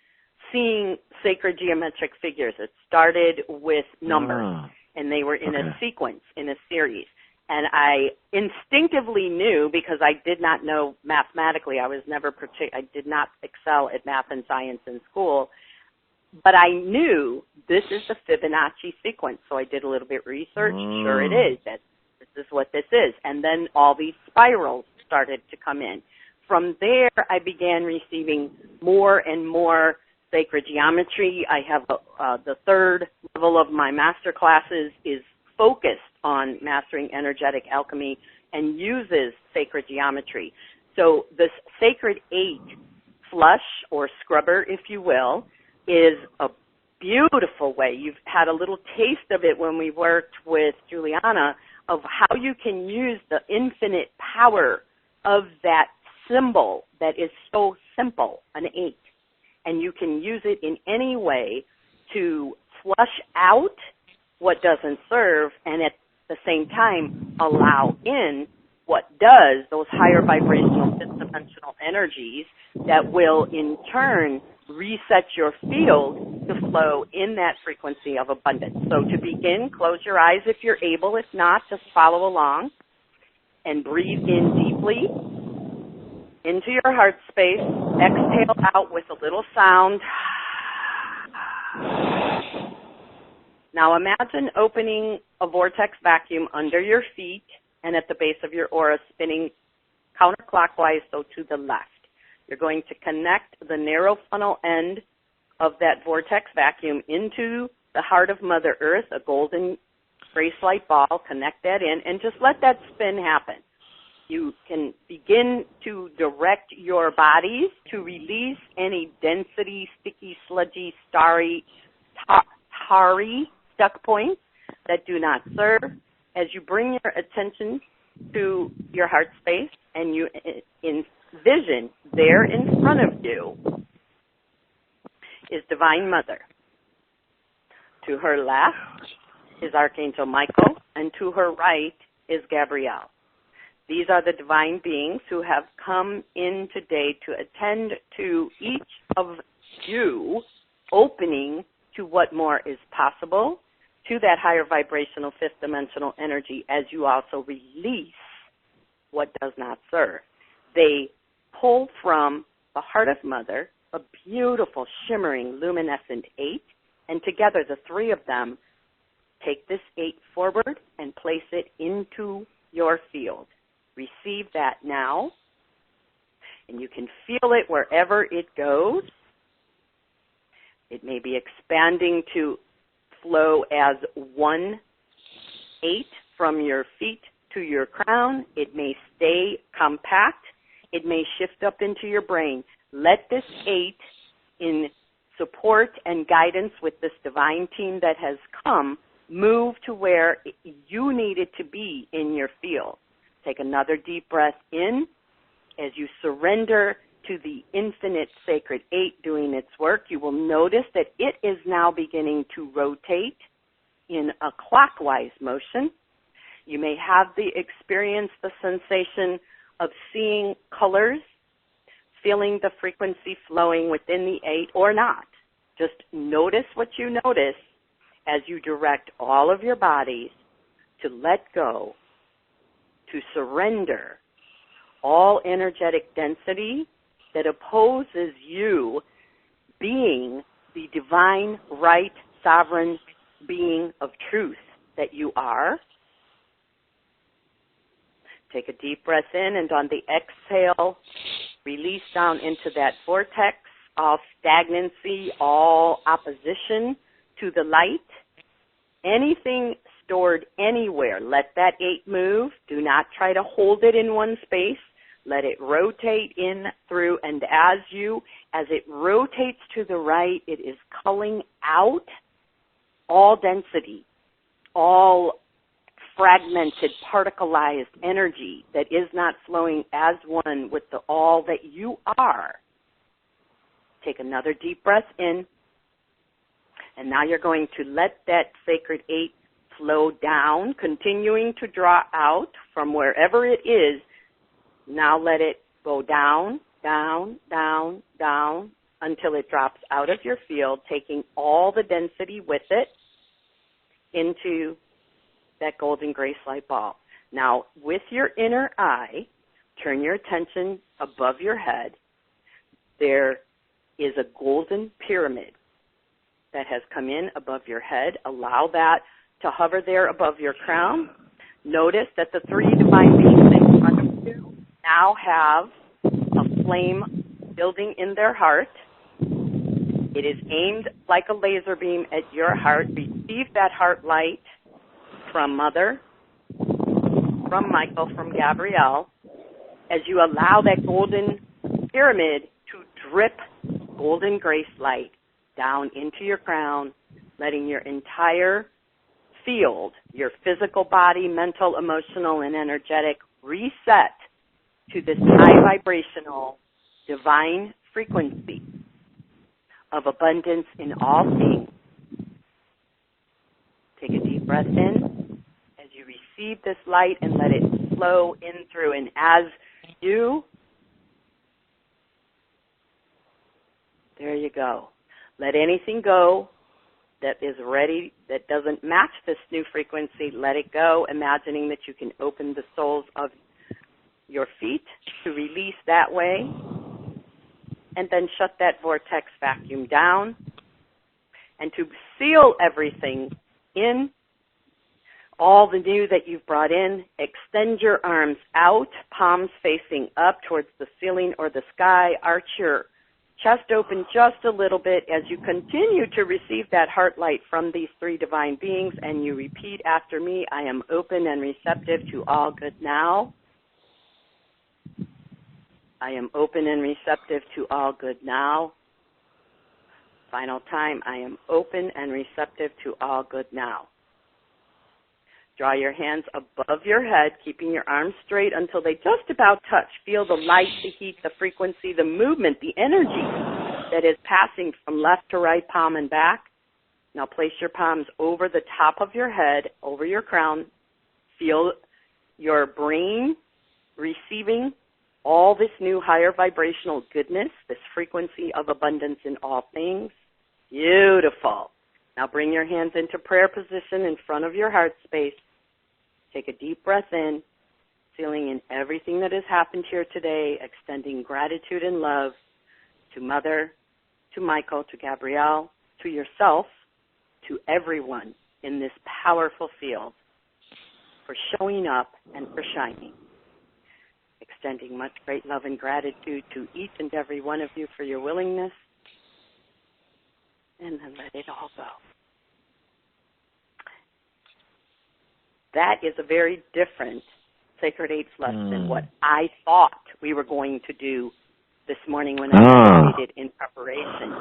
seeing sacred geometric figures. It started with numbers, and they were in a sequence, in a series. And I instinctively knew, because I did not know mathematically, I did not excel at math and science in school, but I knew this is the Fibonacci sequence. So I did a little bit of research. Sure it is. This is what this is. And then all these spirals started to come in. From there, I began receiving more and more sacred geometry. I have the third level of my master classes is focused on mastering energetic alchemy and uses sacred geometry. So this Sacred 8 flush, or scrubber, if you will, is a beautiful way. You've had a little taste of it when we worked with Juliana, of how you can use the infinite power of that symbol that is so simple, an 8. And you can use it in any way to flush out what doesn't serve, and at the same time allow in what does, those higher vibrational fifth-dimensional energies that will in turn reset your field to flow in that frequency of abundance. So to begin, close your eyes if you're able. If not, just follow along and breathe in deeply into your heart space. Exhale out with a little sound. Now imagine opening a vortex vacuum under your feet and at the base of your aura, spinning counterclockwise, so to the left. You're going to connect the narrow funnel end of that vortex vacuum into the heart of Mother Earth, a golden grace light ball. Connect that in and just let that spin happen. You can begin to direct your bodies to release any density, sticky, sludgy, starry, tarry stuck points that do not serve. As you bring your attention to your heart space and you envision there in front of you is Divine Mother. To her left is Archangel Michael, and to her right is Gabrielle. These are the divine beings who have come in today to attend to each of you, opening to what more is possible, to that higher vibrational fifth dimensional energy as you also release what does not serve. They pull from the heart of Mother a beautiful, shimmering, luminescent 8, and together the three of them take this 8 forward and place it into your field. Receive that now, and you can feel it wherever it goes. It may be expanding to flow as 1/8 from your feet to your crown. It may stay compact. It may shift up into your brain. Let this 8 in support and guidance with this divine team that has come move to where you need it to be in your field. Take another deep breath in as you surrender to the infinite sacred 8 doing its work. You will notice that it is now beginning to rotate in a clockwise motion. You may have the sensation of seeing colors, feeling the frequency flowing within the 8 or not. Just notice what you notice as you direct all of your bodies to let go, to surrender all energetic density that opposes you being the divine, right, sovereign being of truth that you are. Take a deep breath in, and on the exhale, release down into that vortex, all stagnancy, all opposition to the light. Anything stored anywhere, let that 8 move. Do not try to hold it in one space. Let it rotate in, through, and as it rotates to the right, it is culling out all density, all fragmented, particleized energy that is not flowing as one with the all that you are. Take another deep breath in, and now you're going to let that sacred 8 flow down, continuing to draw out from wherever it is. Now let it go down, down, down, down, until it drops out of your field, taking all the density with it into that golden grace light ball. Now, with your inner eye, turn your attention above your head. There is a golden pyramid that has come in above your head. Allow that to hover there above your crown. Notice that the 3 divine beings in front of you now have a flame building in their heart. It is aimed like a laser beam at your heart. Receive that heart light from Mother, from Michael, from Gabrielle, as you allow that golden pyramid to drip golden grace light down into your crown, letting your entire field, your physical body, mental, emotional, and energetic, reset to this high vibrational divine frequency of abundance in all things. Take a deep breath in as you receive this light and let it flow in through. And as you, there you go. Let anything go that is ready, that doesn't match this new frequency. Let it go, imagining that you can open the soles of your feet to release that way, and then shut that vortex vacuum down. And to seal everything in, all the new that you've brought in. Extend your arms out, palms facing up towards the ceiling or the sky. Arch your chest open just a little bit as you continue to receive that heart light from these three divine beings, and you repeat after me, I am open and receptive to all good now. I am open and receptive to all good now. Final time, I am open and receptive to all good now. Draw your hands above your head, keeping your arms straight until they just about touch. Feel the light, the heat, the frequency, the movement, the energy that is passing from left to right, palm and back. Now place your palms over the top of your head, over your crown. Feel your brain receiving all this new higher vibrational goodness, this frequency of abundance in all things. Beautiful. Now bring your hands into prayer position in front of your heart space. Take a deep breath in, feeling in everything that has happened here today, extending gratitude and love to Mother, to Michael, to Gabrielle, to yourself, to everyone in this powerful field for showing up and for shining. Extending much great love and gratitude to each and every one of you for your willingness, and then let it all go. That is a very different Sacred Eights lesson than what I thought we were going to do this morning when I meditated in preparation.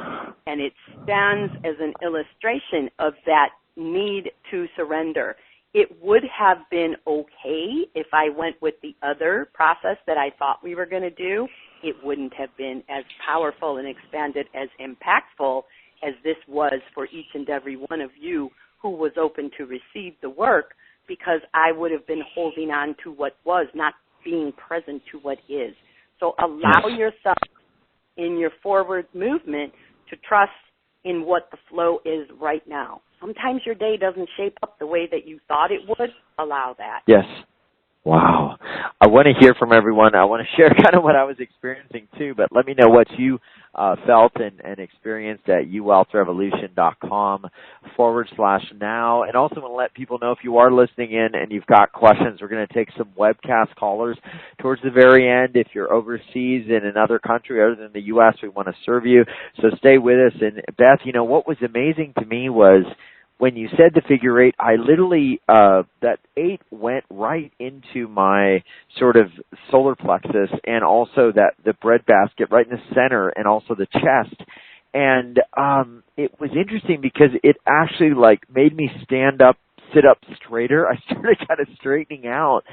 And it stands as an illustration of that need to surrender. It would have been okay if I went with the other process that I thought we were going to do. It wouldn't have been as powerful and expanded, as impactful as this was for each and every one of you who was open to receive the work, because I would have been holding on to what was, not being present to what is. So allow yourself in your forward movement to trust in what the flow is right now. Sometimes your day doesn't shape up the way that you thought it would. Allow that. Yes. Wow. I want to hear from everyone. I want to share kind of what I was experiencing too, but let me know what you felt and experienced at uwealthrevolution.com/now. And also want to let people know, if you are listening in and you've got questions, we're going to take some webcast callers towards the very end. If you're overseas in another country other than the U.S., we want to serve you. So stay with us. And Beth, you know, what was amazing to me was, when you said the figure eight, I literally, that 8 went right into my sort of solar plexus, and also that the breadbasket right in the center, and also the chest. And it was interesting because it actually like made me stand up, sit up straighter. I started kind of straightening out,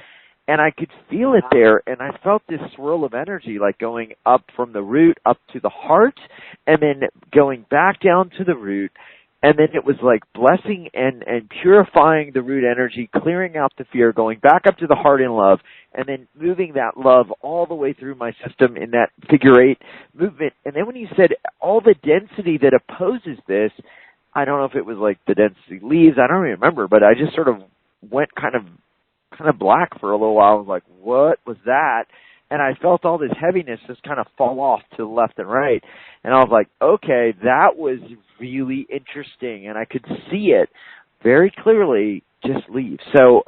and I could feel it there, and I felt this swirl of energy like going up from the root up to the heart, and then going back down to the root. And then it was like blessing and purifying the root energy, clearing out the fear, going back up to the heart in love, and then moving that love all the way through my system in that figure eight movement. And then when you said all the density that opposes this, I don't know if it was like the density leaves, I don't even remember, but I just sort of went kind of black for a little while. I was like, what was that? And I felt all this heaviness just kind of fall off to the left and right. And I was like, okay, that was really interesting. And I could see it very clearly just leave. So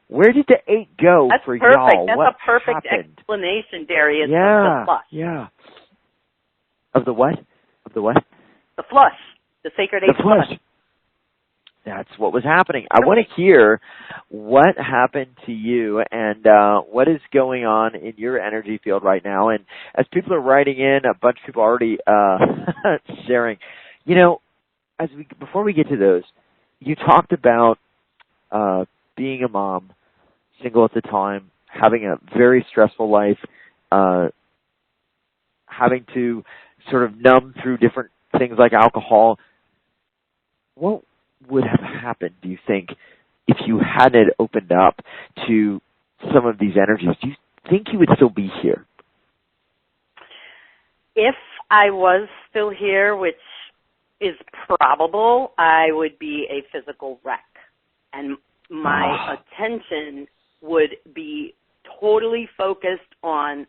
where did the 8 go for y'all? That's what a perfect happened? Explanation, Darius, of the flush. Yeah. Of the what? Of the what? The flush. The Sacred Eight flush. That's what was happening. I want to hear what happened to you and what is going on in your energy field right now. And as people are writing in, a bunch of people already sharing. You know, before we get to those, you talked about being a mom, single at the time, having a very stressful life, having to sort of numb through different things like alcohol. What would have happened, do you think, if you hadn't opened up to some of these energies? Do you think you would still be here? If I was still here, which is probable, I would be a physical wreck. And my attention would be totally focused on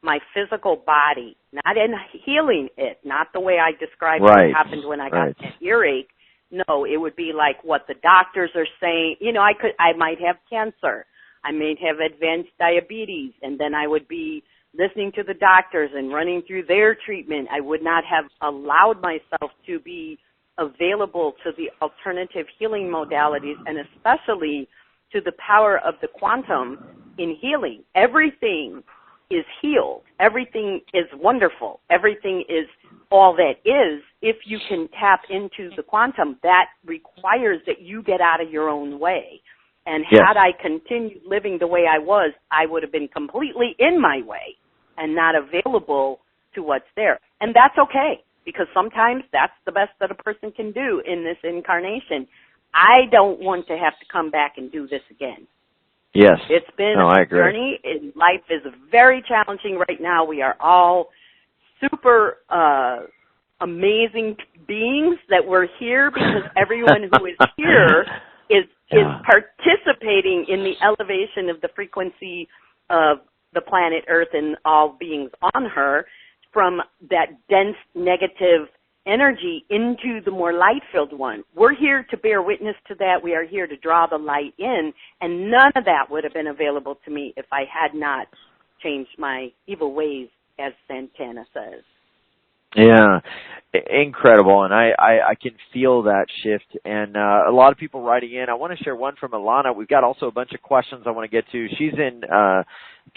my physical body, not in healing it, not the way I described what happened when I got an earache, No, it would be like what the doctors are saying. You know, I might have cancer. I may have advanced diabetes, and then I would be listening to the doctors and running through their treatment. I would not have allowed myself to be available to the alternative healing modalities, and especially to the power of the quantum in healing. Everything is healed. Everything is wonderful. Everything is all that is. If you can tap into the quantum, that requires that you get out of your own way. And had I continued living the way I was, I would have been completely in my way and not available to what's there. And that's okay, because sometimes that's the best that a person can do in this incarnation. I don't want to have to come back and do this again. Yes. It's been a journey. Life is very challenging right now. We are all super amazing beings that we're here because everyone who is here is participating in the elevation of the frequency of the planet Earth and all beings on her from that dense negative energy into the more light-filled one. We're here to bear witness to that. We are here to draw the light in, and none of that would have been available to me if I had not changed my evil ways, as Santana says. Yeah, incredible, and I can feel that shift, and a lot of people writing in. I want to share one from Alana. We've got also a bunch of questions I want to get to. She's in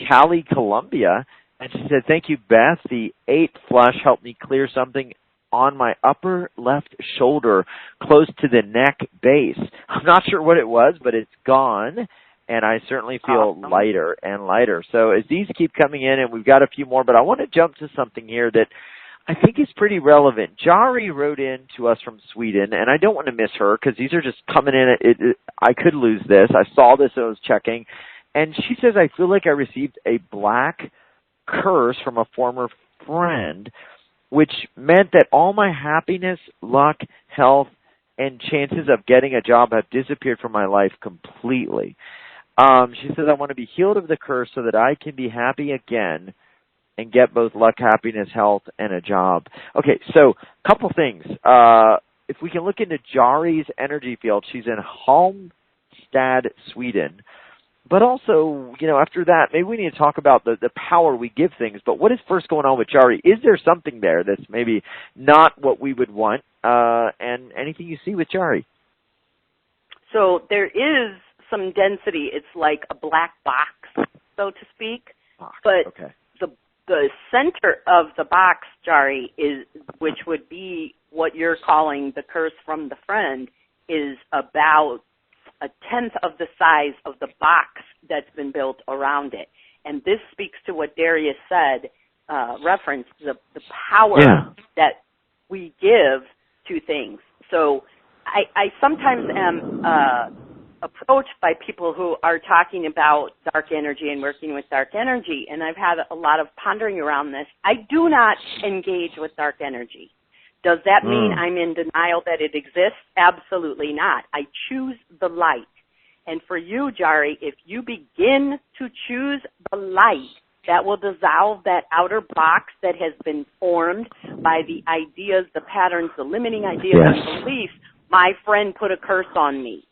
Cali, Colombia, and she said, "Thank you, Beth. The 8 flush helped me clear something on my upper left shoulder close to the neck base. I'm not sure what it was, but it's gone, and I certainly feel lighter and lighter." So as these keep coming in, and we've got a few more, but I want to jump to something here that I think is pretty relevant. Jari wrote in to us from Sweden, and I don't want to miss her because these are just coming in. I could lose this. I saw this as I was checking, and she says, "I feel like I received a black curse from a former friend, which meant that all my happiness, luck, health, and chances of getting a job have disappeared from my life completely." She says, "I want to be healed of the curse so that I can be happy again and get both luck, happiness, health, and a job." Okay, so a couple things. If we can look into Jari's energy field, she's in Halmstad, Sweden. But also, you know, after that, maybe we need to talk about the power we give things. But what is first going on with Jari? Is there something there that's maybe not what we would want? And anything you see with Jari? So there is some density. It's like a black box, so to speak. But okay. The center of the box, Jari, is, which would be what you're calling the curse from the friend, is about 1/10 of the size of the box that's been built around it. And this speaks to what Darius said, referenced the power that we give to things. So I sometimes am approached by people who are talking about dark energy and working with dark energy, and I've had a lot of pondering around this. I do not engage with dark energy. Does that mean I'm in denial that it exists? Absolutely not. I choose the light. And for you, Jari, if you begin to choose the light, that will dissolve that outer box that has been formed by the ideas, the patterns, the limiting ideas and beliefs. My friend put a curse on me.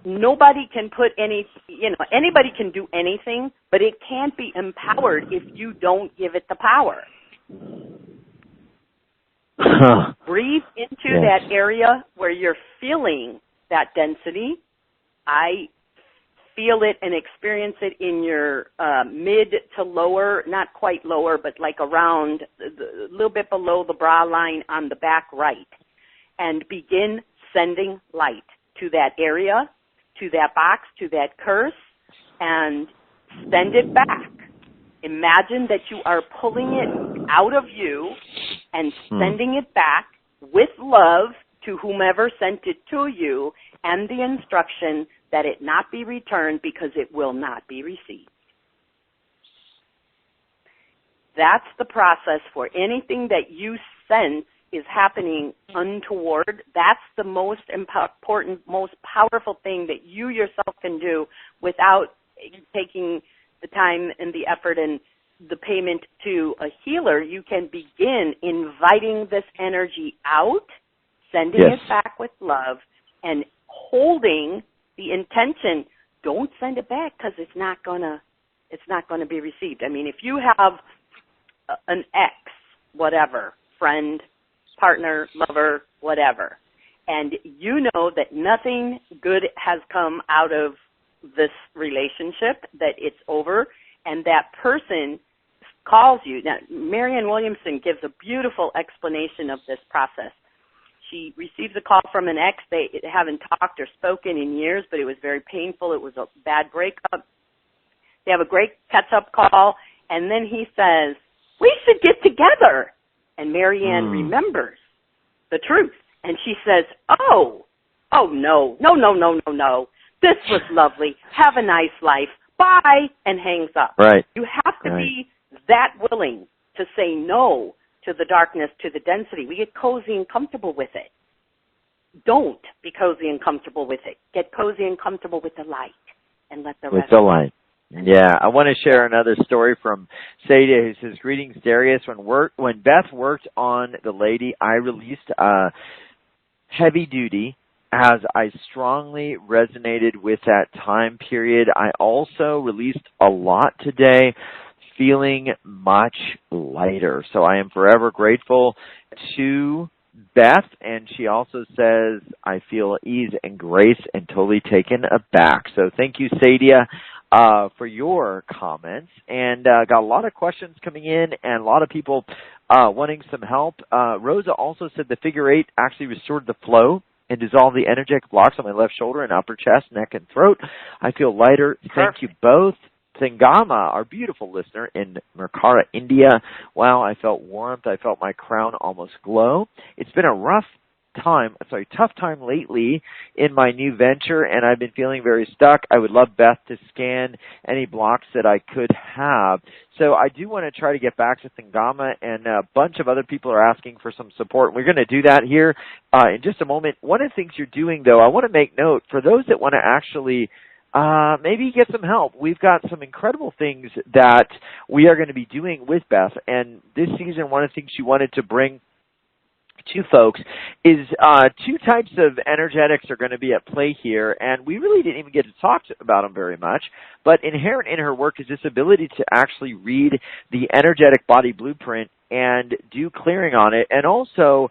Nobody can put anybody can do anything, but it can't be empowered if you don't give it the power. Breathe into that area where you're feeling that density. I feel it and experience it in your mid to lower, not quite lower, but like around a little bit below the bra line on the back right. And begin sending light to that area, to that box, to that curse, and send it back. Imagine that you are pulling it out of you and sending it back with love to whomever sent it to you, and the instruction that it not be returned because it will not be received. That's the process for anything that you sense is happening untoward. That's the most important, most powerful thing that you yourself can do without taking the time and the effort and the payment to a healer. You can begin inviting this energy out sending it back with love, and holding the intention. Don't send it back because it's not gonna be received. I mean, if you have an ex, whatever, friend, partner, lover, whatever, and you know that nothing good has come out of this relationship, that it's over, and that person calls you. Now, Marianne Williamson gives a beautiful explanation of this process. She receives a call from an ex. They haven't talked or spoken in years, but it was very painful. It was a bad breakup. They have a great catch-up call, and then he says, we should get together. And Marianne remembers the truth, and she says, oh, no. This was lovely. Have a nice life. Bye, and hangs up. Right. You have to be that willing to say no to the darkness, to the density. We get cozy and comfortable with it. Don't be cozy and comfortable with it. Get cozy and comfortable with the light and let the rest. With the light. Yeah, I want to share another story from Sadia, who says, greetings, Darius. When Beth worked on the lady, I released heavy duty, as I strongly resonated with that time period. I also released a lot today, feeling much lighter. So I am forever grateful to Beth, and she also says, I feel ease and grace and totally taken aback. So thank you, Sadia, for your comments. And got a lot of questions coming in and a lot of people wanting some help. Rosa also said the figure 8 actually restored the flow and dissolved the energetic blocks on my left shoulder and upper chest, neck, and throat. I feel lighter. Perfect. Thank you both. Sangama, our beautiful listener in Mercara, India. Wow, I felt warmth. I felt my crown almost glow. It's been a tough time lately in my new venture, and I've been feeling very stuck. I would love Beth to scan any blocks that I could have. So I do want to try to get back to Sangama, and a bunch of other people are asking for some support. We're going to do that here in just a moment. One of the things you're doing, though, I want to make note, for those that want to actually maybe get some help. We've got some incredible things that we are going to be doing with Beth, and this season one of the things she wanted to bring to folks is 2 types of energetics are going to be at play here, and we really didn't even get to talk about them very much, but inherent in her work is this ability to actually read the energetic body blueprint and do clearing on it, and also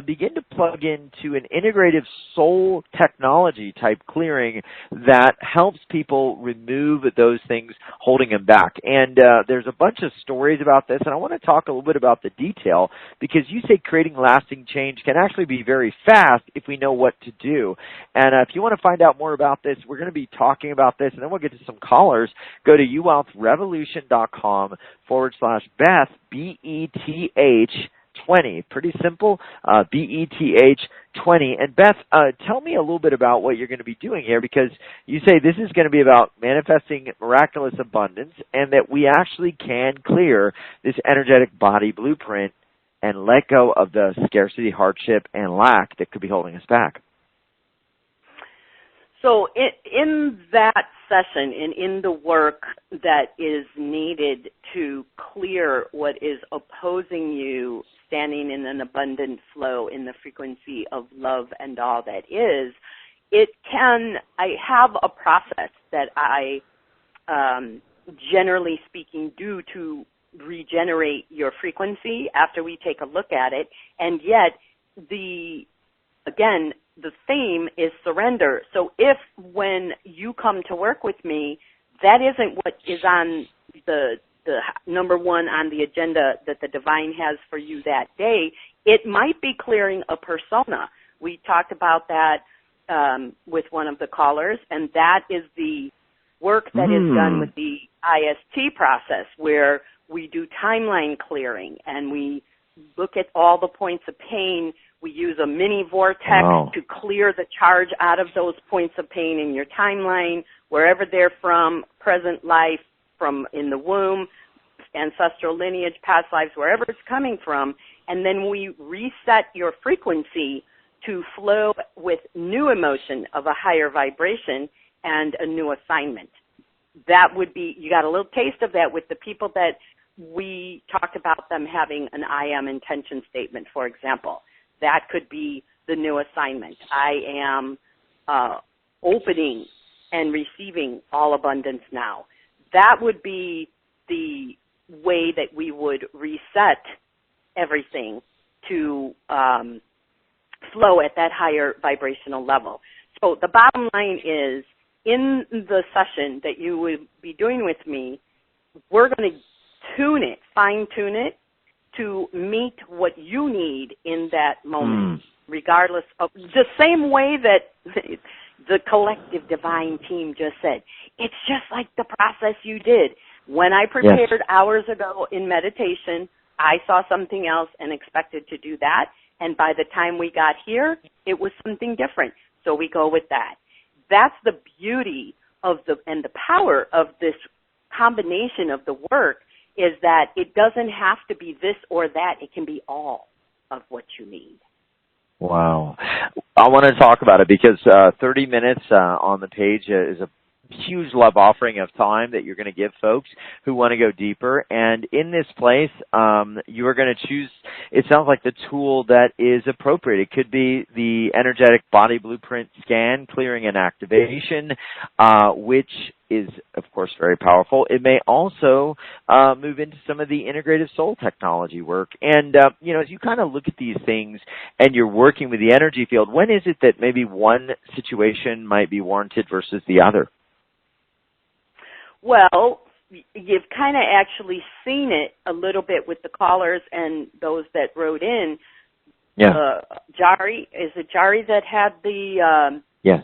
begin to plug into an integrative soul technology type clearing that helps people remove those things holding them back. And there's a bunch of stories about this, and I want to talk a little bit about the detail, because you say creating lasting change can actually be very fast if we know what to do. And if you want to find out more about this, we're going to be talking about this, and then we'll get to some callers. Go to uwealthrevolution.com/Beth, BETH 20. Pretty simple, BETH 20. And Beth, tell me a little bit about what you're going to be doing here, because you say this is going to be about manifesting miraculous abundance, and that we actually can clear this energetic body blueprint and let go of the scarcity, hardship, and lack that could be holding us back. So in that session and in the work that is needed to clear what is opposing you standing in an abundant flow in the frequency of love and all that is, I have a process that I generally speaking do to regenerate your frequency after we take a look at it, and yet the theme is surrender. So if when you come to work with me, that isn't what is on the number one on the agenda that the divine has for you that day, it might be clearing a persona. We talked about that with one of the callers, and that is the work that is done with the IST process, where we do timeline clearing and we look at all the points of pain. We use a mini vortex to clear the charge out of those points of pain in your timeline, wherever they're from, present life, from in the womb, ancestral lineage, past lives, wherever it's coming from. And then we reset your frequency to flow with new emotion of a higher vibration and a new assignment. That would be, you got a little taste of that with the people that we talked about them having an I am intention statement, for example. that could be the new assignment. I am opening and receiving all abundance now. That would be the way that we would reset everything to flow at that higher vibrational level. So the bottom line is, in the session that you would be doing with me, we're going to tune it, fine-tune it, to meet what you need in that moment, regardless of the same way that the collective divine team just said. It's just like the process you did. When I prepared hours ago in meditation, I saw something else and expected to do that. And by the time we got here, it was something different. So we go with that. That's the beauty of and the power of this combination of the work, is that it doesn't have to be this or that. It can be all of what you need. Wow. I want to talk about it because 30 minutes on the page is a huge love offering of time that you're going to give folks who want to go deeper. And in this place, you are going to choose, it sounds like, the tool that is appropriate. It could be the energetic body blueprint scan, clearing and activation, which is, of course, very powerful. It may also move into some of the integrative soul technology work. And, you know, as you kind of look at these things and you're working with the energy field, when is it that maybe one situation might be warranted versus the other? Well, you've kind of actually seen it a little bit with the callers and those that wrote in. Yeah. Jari, is it Jari that had the yes,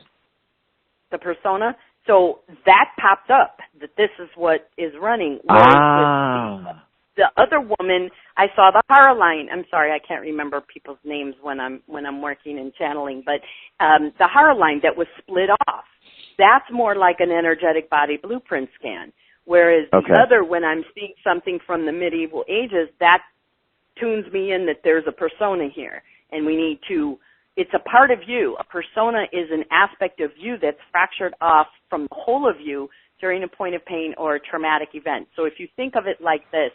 the persona? So that popped up that this is what is running. The other woman, I saw the horror line. I'm sorry, I can't remember people's names when I'm working and channeling, but the horror line that was split off. That's more like an energetic body blueprint scan. Whereas the other, when I'm seeing something from the medieval ages, that tunes me in that there's a persona here. And we need to, it's a part of you. A persona is an aspect of you that's fractured off from the whole of you during a point of pain or a traumatic event. So if you think of it like this,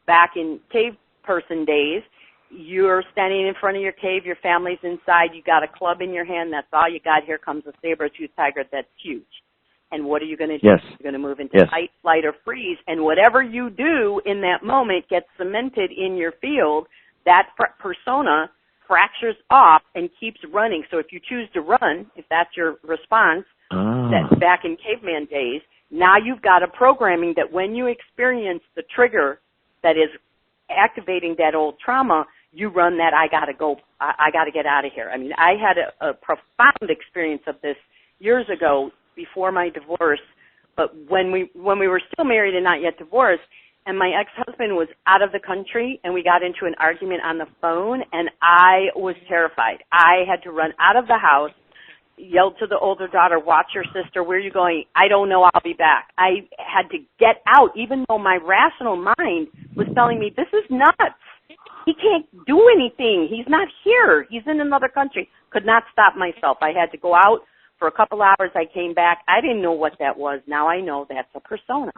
back in cave person days, you're standing in front of your cave, your family's inside, you got a club in your hand, that's all you got. Here comes a saber-toothed tiger that's huge. And what are you going to do? Yes. You're going to move into fight, flight, or freeze. And whatever you do in that moment gets cemented in your field. That persona fractures off and keeps running. So if you choose to run, if that's your response, that's back in caveman days, now you've got a programming that when you experience the trigger that is activating that old trauma, you run that, I got to get out of here. I mean, I had a profound experience of this years ago before my divorce, but when we were still married and not yet divorced, and my ex-husband was out of the country, and we got into an argument on the phone, and I was terrified. I had to run out of the house, yelled to the older daughter, watch your sister, where are you going? I don't know, I'll be back. I had to get out, even though my rational mind was telling me, this is nuts. He can't do anything. He's not here. He's in another country. Could not stop myself. I had to go out for a couple hours. I came back. I didn't know what that was. Now I know that's a persona.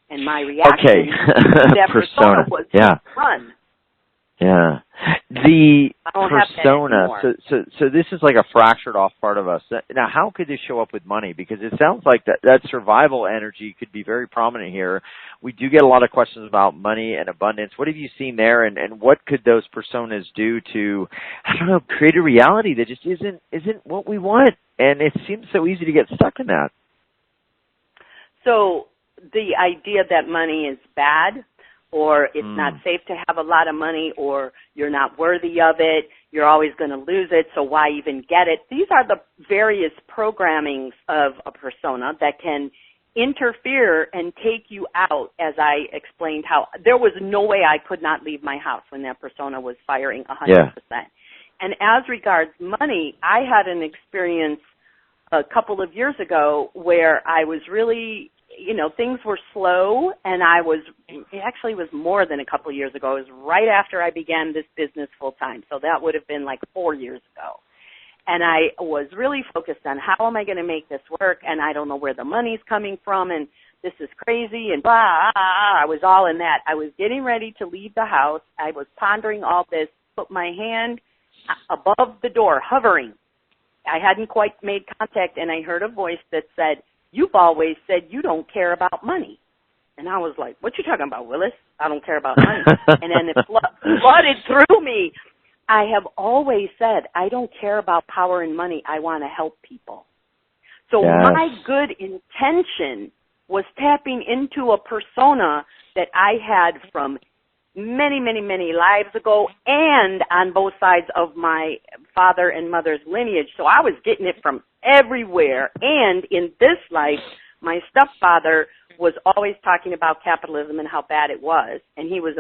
And my reaction to that persona was run. Yeah. The persona, so this is like a fractured off part of us. Now, how could this show up with money? Because it sounds like that survival energy could be very prominent here. We do get a lot of questions about money and abundance. What have you seen there, and what could those personas do to, I don't know, create a reality that just isn't what we want? And it seems so easy to get stuck in that. So the idea that money is bad, or it's not safe to have a lot of money, or you're not worthy of it, you're always going to lose it, so why even get it? These are the various programmings of a persona that can interfere and take you out, as I explained how there was no way I could not leave my house when that persona was firing 100%. Yeah. And as regards money, I had an experience a couple of years ago where I was really, things were slow, and it actually was more than a couple of years ago. It was right after I began this business full time. So that would have been like 4 years ago. And I was really focused on how am I going to make this work, and I don't know where the money's coming from, and this is crazy, and blah. I was all in that. I was getting ready to leave the house. I was pondering all this, put my hand above the door, hovering. I hadn't quite made contact, and I heard a voice that said, "You've always said you don't care about money." And I was like, "What you talking about, Willis? I don't care about money." And then it flooded through me. I have always said, I don't care about power and money. I want to help people. So my good intention was tapping into a persona that I had from many, many, many lives ago and on both sides of my father and mother's lineage. So I was getting it from everywhere. And in this life, my stepfather was always talking about capitalism and how bad it was. And he was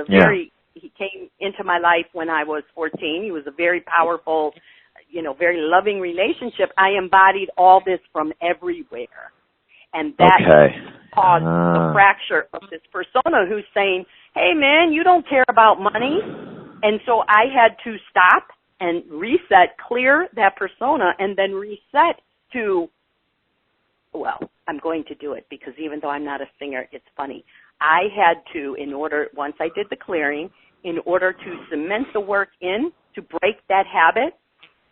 he came into my life when I was 14. He was a very powerful, very loving relationship. I embodied all this from everywhere. And that caused the fracture of this persona who's saying, "Hey, man, you don't care about money." And so I had to stop and reset, clear that persona, and then reset to, well, I'm going to do it because even though I'm not a singer, it's funny. I had to, once I did the clearing, in order to cement the work in, to break that habit,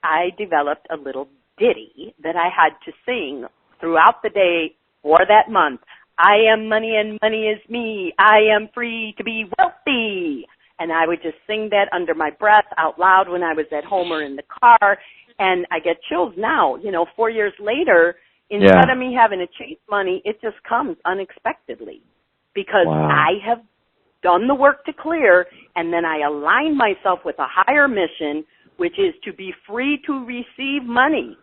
I developed a little ditty that I had to sing throughout the day for that month. I am money and money is me. I am free to be wealthy. And I would just sing that under my breath out loud when I was at home or in the car. And I get chills now, 4 years later. Instead of me having to chase money, it just comes unexpectedly because I have done the work to clear, and then I align myself with a higher mission, which is to be free to receive money,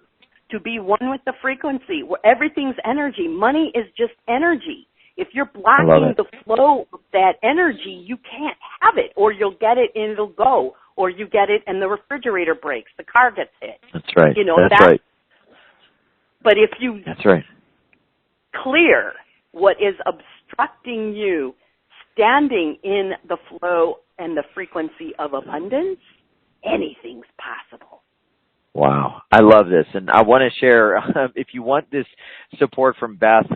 to be one with the frequency, where everything's energy. Money is just energy. If you're blocking the flow of that energy, you can't have it, or you'll get it and it'll go, or you get it and the refrigerator breaks, the car gets hit. That's right. That's right. But if you clear what is obstructing you standing in the flow and the frequency of abundance, anything's possible. Wow. I love this. And I want to share, if you want this support from Beth,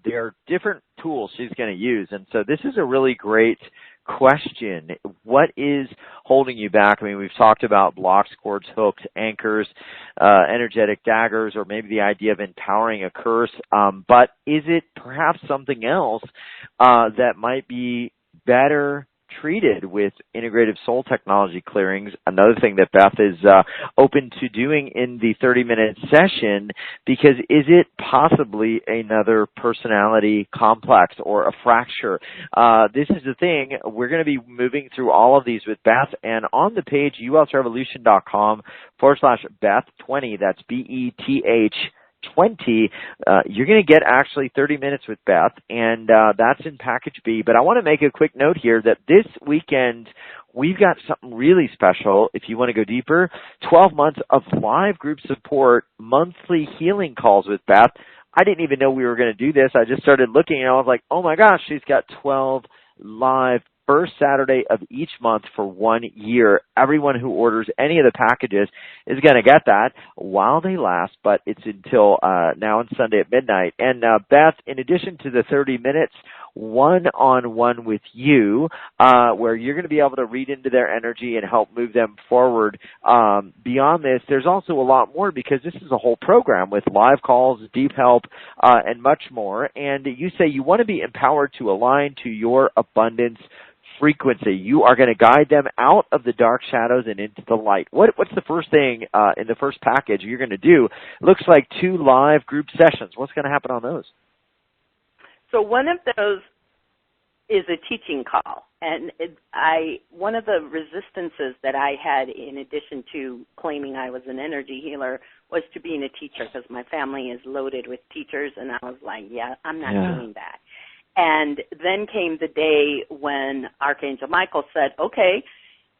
there are different tools she's going to use. And so this is a really great question. What is holding you back? I mean, we've talked about blocks, cords, hooks, anchors, energetic daggers, or maybe the idea of empowering a curse. But is it perhaps something else that might be better treated with integrative soul technology clearings? Another thing that Beth is open to doing in the 30-minute session, because is it possibly another personality complex or a fracture? This is the thing. We're going to be moving through all of these with Beth, and on the page, ulsrevolution.com/Beth20, that's BETH 20, you're going to get actually 30 minutes with Beth, and that's in package B. But I want to make a quick note here that this weekend we've got something really special. If you want to go deeper, 12 months of live group support, monthly healing calls with Beth. I didn't even know we were going to do this. I just started looking, and I was like, oh my gosh, she's got 12 live first Saturday of each month for 1 year. Everyone who orders any of the packages is going to get that while they last, but it's until now on Sunday at midnight. And Beth, in addition to the 30 minutes, one-on-one with you, where you're going to be able to read into their energy and help move them forward. Beyond this, there's also a lot more, because this is a whole program with live calls, deep help, and much more. And you say you want to be empowered to align to your abundance frequency. You are going to guide them out of the dark shadows and into the light. What's the first thing in the first package you're going to do? It looks like 2 live group sessions. What's going to happen on those? So one of those is a teaching call. And one of the resistances that I had, in addition to claiming I was an energy healer, was to being a teacher, because my family is loaded with teachers, and I was like, I'm not doing that. And then came the day when Archangel Michael said, okay,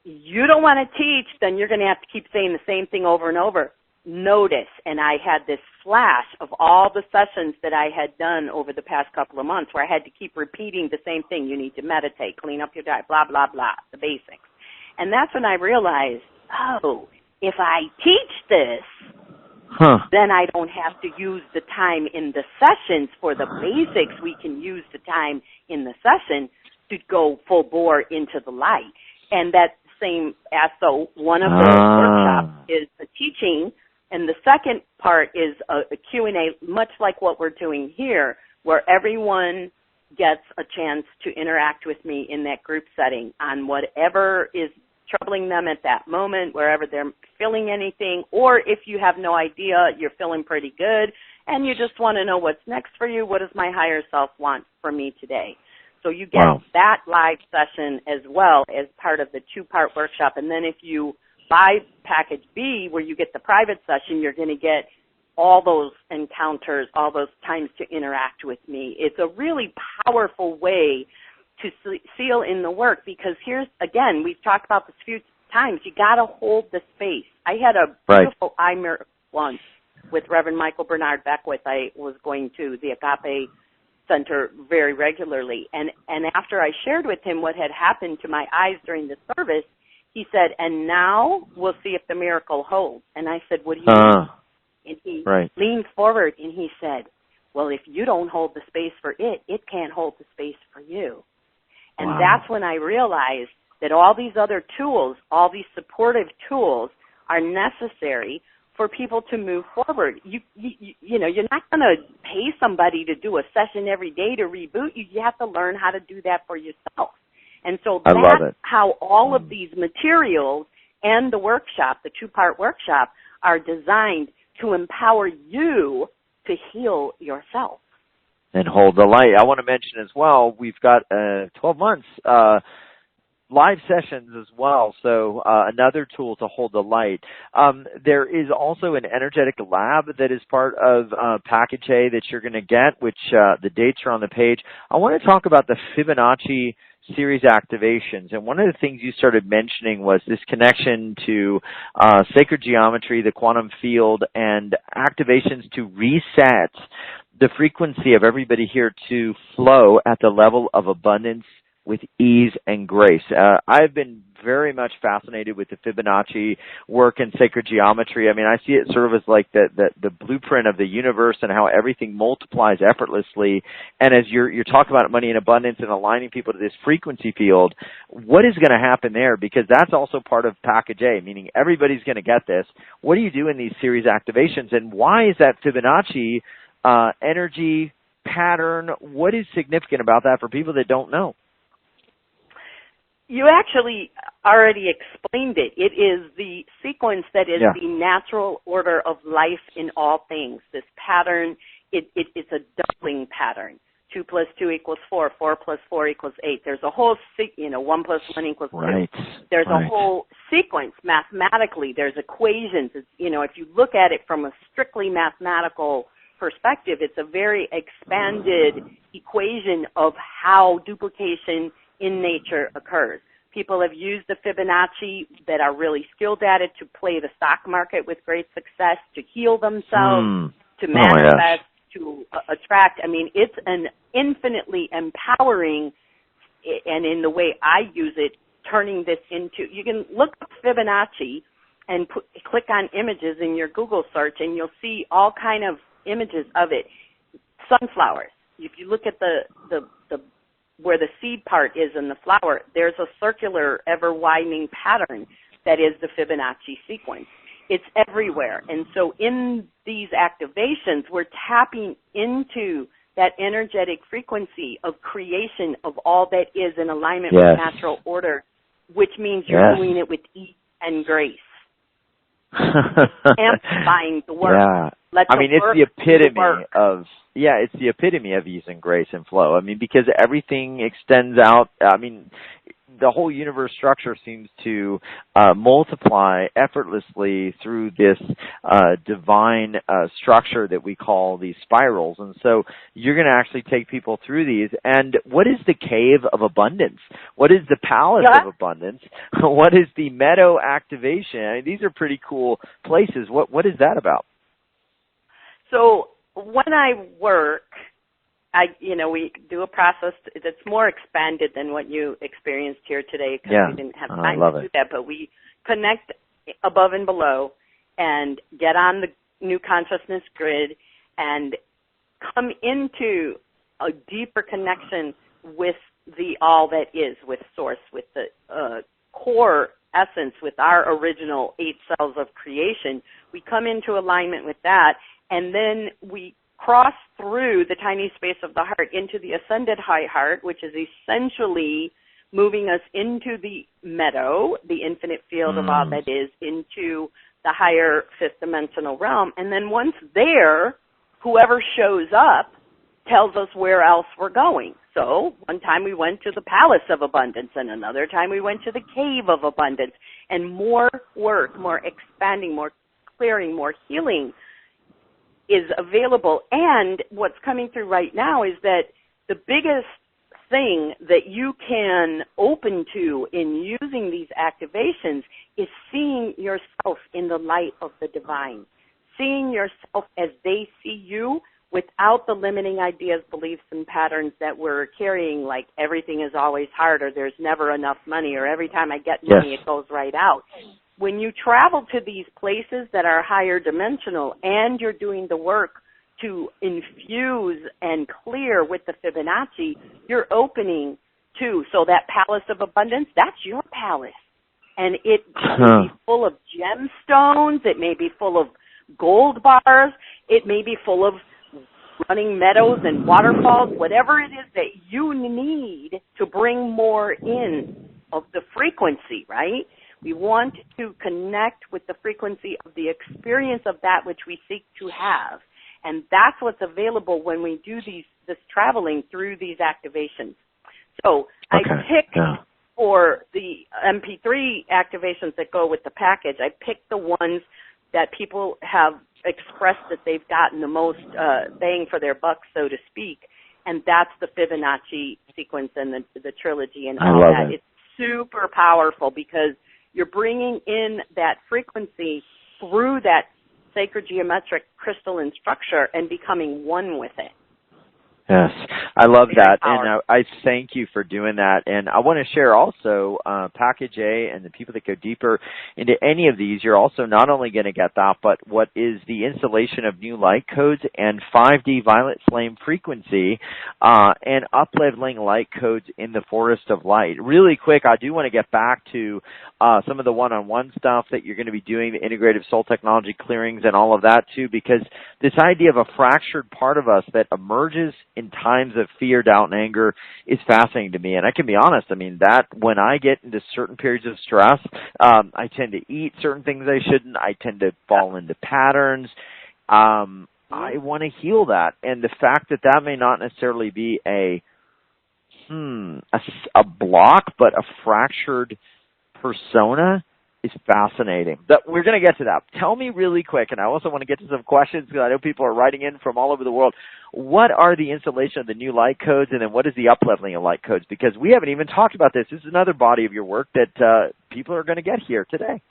you don't want to teach, then you're going to have to keep saying the same thing over and over. Notice. And I had this flash of all the sessions that I had done over the past couple of months where I had to keep repeating the same thing. You need to meditate, clean up your diet, blah, blah, blah, the basics. And that's when I realized, if I teach this, then I don't have to use the time in the sessions for the basics. We can use the time in the session to go full bore into the light. And that same as, so one of the workshops is the teaching, and the second part is a Q&A, much like what we're doing here, where everyone gets a chance to interact with me in that group setting on whatever is troubling them at that moment, wherever they're feeling anything, or if you have no idea, you're feeling pretty good, and you just want to know what's next for you, what does my higher self want from me today? So you get that live session as well as part of the 2-part workshop, and then if you buy package B, where you get the private session, you're going to get all those encounters, all those times to interact with me. It's a really powerful way to seal in the work, because here's, again, we've talked about this a few times, you got to hold the space. I had a beautiful eye mirror once with Reverend Michael Bernard Beckwith. I was going to the Agape Center very regularly, and after I shared with him what had happened to my eyes during the service, he said, and now we'll see if the miracle holds. And I said, what do you mean? And he leaned forward and he said, well, if you don't hold the space for it, it can't hold the space for you. And that's when I realized that all these other tools, all these supportive tools are necessary for people to move forward. You know, you're not going to pay somebody to do a session every day to reboot you. You have to learn how to do that for yourself. And so that's how all of these materials and the workshop, the 2-part workshop, are designed to empower you to heal yourself. And hold the light. I want to mention as well, we've got 12 months live sessions as well, so another tool to hold the light. There is also an energetic lab that is part of Package A that you're going to get, which the dates are on the page. I want to talk about the Fibonacci series activations, and one of the things you started mentioning was this connection to sacred geometry, the quantum field, and activations to reset the frequency of everybody here to flow at the level of abundance with ease and grace. I've been very much fascinated with the Fibonacci work in sacred geometry. I mean, I see it sort of as like the blueprint of the universe and how everything multiplies effortlessly. And as you're talking about money in abundance and aligning people to this frequency field, what is going to happen there? Because that's also part of Package A, meaning everybody's going to get this. What do you do in these series activations, and why is that Fibonacci energy pattern? What is significant about that for people that don't know? You actually already explained it. It is the sequence that is the natural order of life in all things. This pattern, it's a doubling pattern. 2 + 2 = 4. 4 + 4 = 8. There's a whole, 1 + 1 = 2. There's a whole sequence mathematically. There's equations. It's, if you look at it from a strictly mathematical perspective, it's a very expanded equation of how duplication in nature occurs. People have used the Fibonacci that are really skilled at it to play the stock market with great success, to heal themselves, to manifest, to attract. I mean, it's an infinitely empowering, and in the way I use it, turning this into, you can look up Fibonacci and click on images in your Google search, and you'll see all kind of images of it. Sunflowers. If you look at the where the seed part is in the flower, there's a circular, ever-widening pattern that is the Fibonacci sequence. It's everywhere. And so in these activations, we're tapping into that energetic frequency of creation of all that is in alignment with natural order, which means you're doing it with ease and grace. Amplifying the work. Yeah. I mean, it's the epitome of, it's the epitome of ease and grace and flow. I mean, because everything extends out. I mean, the whole universe structure seems to multiply effortlessly through this divine structure that we call these spirals. And so you're going to actually take people through these. And what is the cave of abundance? What is the palace of abundance? What is the meadow activation? I mean, these are pretty cool places. What is that about? So when I work, we do a process that's more expanded than what you experienced here today, because we didn't have time to do that. But we connect above and below and get on the new consciousness grid and come into a deeper connection with the all that is, with source, with the core essence, with our original 8 cells of creation. We come into alignment with that, and then we cross through the tiny space of the heart into the ascended high heart, which is essentially moving us into the meadow, the infinite field of all that is, into the higher 5th dimensional realm. And then once there, whoever shows up tells us where else we're going. So one time we went to the Palace of Abundance, and another time we went to the Cave of Abundance. And more work, more expanding, more clearing, more healing is available. And what's coming through right now is that the biggest thing that you can open to in using these activations is seeing yourself in the light of the divine, seeing yourself as they see you without the limiting ideas, beliefs, and patterns that we're carrying, like everything is always hard, or there's never enough money, or every time I get money, it goes right out. When you travel to these places that are higher dimensional and you're doing the work to infuse and clear with the Fibonacci, you're opening to, so that Palace of Abundance, that's your palace. And it may be full of gemstones, it may be full of gold bars, it may be full of running meadows and waterfalls, whatever it is that you need to bring more in of the frequency, right? We want to connect with the frequency of the experience of that which we seek to have. And that's what's available when we do this traveling through these activations. So I picked for the MP3 activations that go with the package, I picked the ones that people have expressed that they've gotten the most bang for their buck, so to speak. And that's the Fibonacci sequence and the trilogy and all that. It's super powerful because you're bringing in that frequency through that sacred geometric crystalline structure and becoming one with it. Yes, I love that, and I thank you for doing that. And I want to share also Package A and the people that go deeper into any of these, you're also not only going to get that, but what is the installation of new light codes and 5D violet flame frequency and up-leveling light codes in the forest of light. Really quick, I do want to get back to some of the one-on-one stuff that you're going to be doing, the integrative soul technology clearings and all of that too, because this idea of a fractured part of us that emerges in times of fear, doubt, and anger is fascinating to me. And I can be honest, I mean, that when I get into certain periods of stress, I tend to eat certain things I shouldn't. I tend to fall into patterns. I want to heal that. And the fact that that may not necessarily be a block, but a fractured persona is fascinating. We're going to get to that. Tell me really quick, and I also want to get to some questions because I know people are writing in from all over the world. What are the installation of the new light codes, and then what is the up-leveling of light codes? Because we haven't even talked about this. This is another body of your work that people are going to get here today.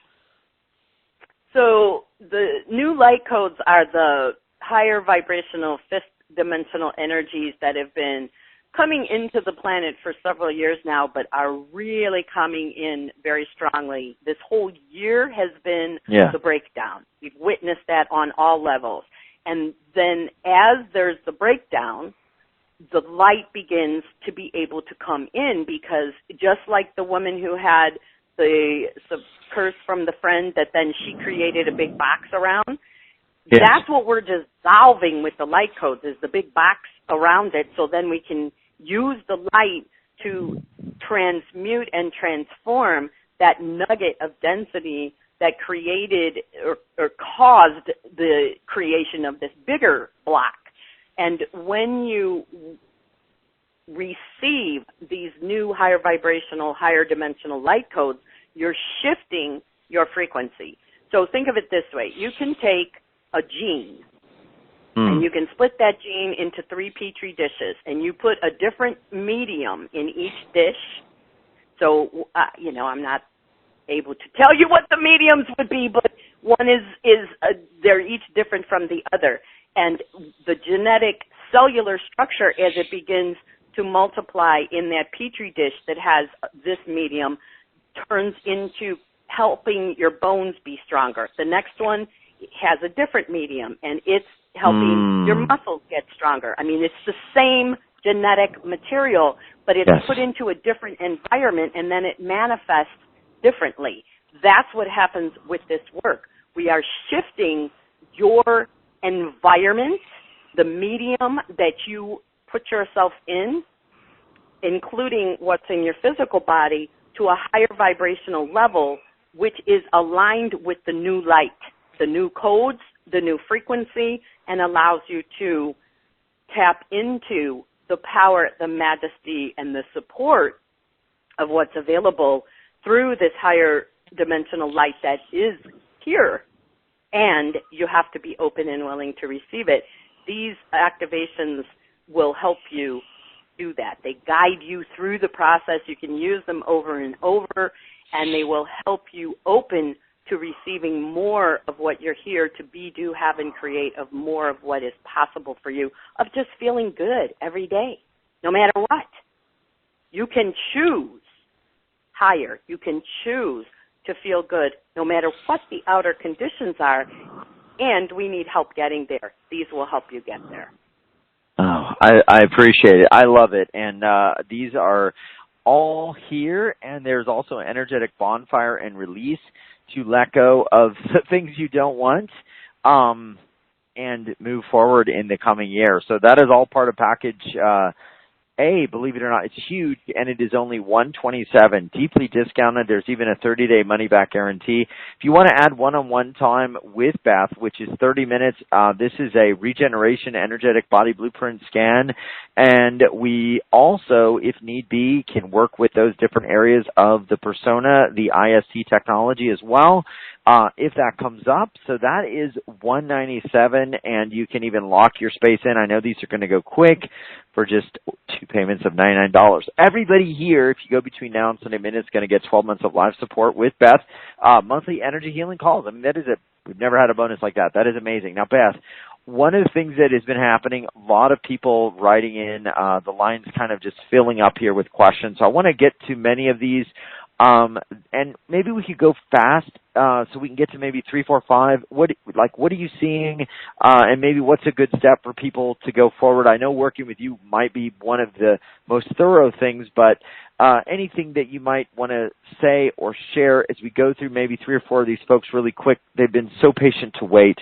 So the new light codes are the higher vibrational 5th dimensional energies that have been coming into the planet for several years now, but are really coming in very strongly. This whole year has been the breakdown. We've witnessed that on all levels. And then as there's the breakdown, the light begins to be able to come in, because just like the woman who had the curse from the friend that then she created a big box around, that's what we're dissolving with the light codes, is the big box around it, so then we can use the light to transmute and transform that nugget of density that created or caused the creation of this bigger block. And when you receive these new higher vibrational, higher dimensional light codes, you're shifting your frequency. So think of it this way. You can take a gene, and you can split that gene into 3 Petri dishes, and you put a different medium in each dish. So, I'm not able to tell you what the mediums would be, but one they're each different from the other. And the genetic cellular structure, as it begins to multiply in that Petri dish that has this medium, turns into helping your bones be stronger. The next one has a different medium, and it's helping your muscles get stronger. I mean, it's the same genetic material, but it's put into a different environment, and then it manifests differently. that's what happens with this work. We are shifting your environment, the medium that you put yourself in, including what's in your physical body, to a higher vibrational level, which is aligned with the new light, the new codes, the new frequency, and allows you to tap into the power, the majesty, and the support of what's available through this higher dimensional light that is here. And you have to be open and willing to receive it. These activations will help you do that. They guide you through the process. You can use them over and over, and they will help you open to receiving more of what you're here to be, do, have, and create, of more of what is possible for you, of just feeling good every day, no matter what. You can choose higher. You can choose to feel good no matter what the outer conditions are, and we need help getting there. These will help you get there. Oh, I appreciate it. I love it. And these are all here, and there's also an energetic bonfire and release to let go of the things you don't want and move forward in the coming year. So that is all part of package A, believe it or not. It's huge, and it is only $127, deeply discounted. There's even a 30-day money-back guarantee. If you want to add one-on-one time with Beth, which is 30 minutes, this is a regeneration energetic body blueprint scan, and we also, if need be, can work with those different areas of the persona, the IST technology as well, if that comes up. So that is $197, and you can even lock your space in. I know these are going to go quick for just 2 payments of $99. Everybody here, if you go between now and Sunday Minute, is going to get 12 months of live support with Beth, monthly energy healing calls. I mean, that is we've never had a bonus like that. That is amazing. Now, Beth, one of the things that has been happening, a lot of people writing in, the line's kind of just filling up here with questions. So I want to get to many of these. And maybe we could go fast, so we can get to maybe 3, 4, 5. What are you seeing? And maybe what's a good step for people to go forward? I know working with you might be one of the most thorough things, but, anything that you might want to say or share as we go through maybe 3 or 4 of these folks really quick. They've been so patient to wait.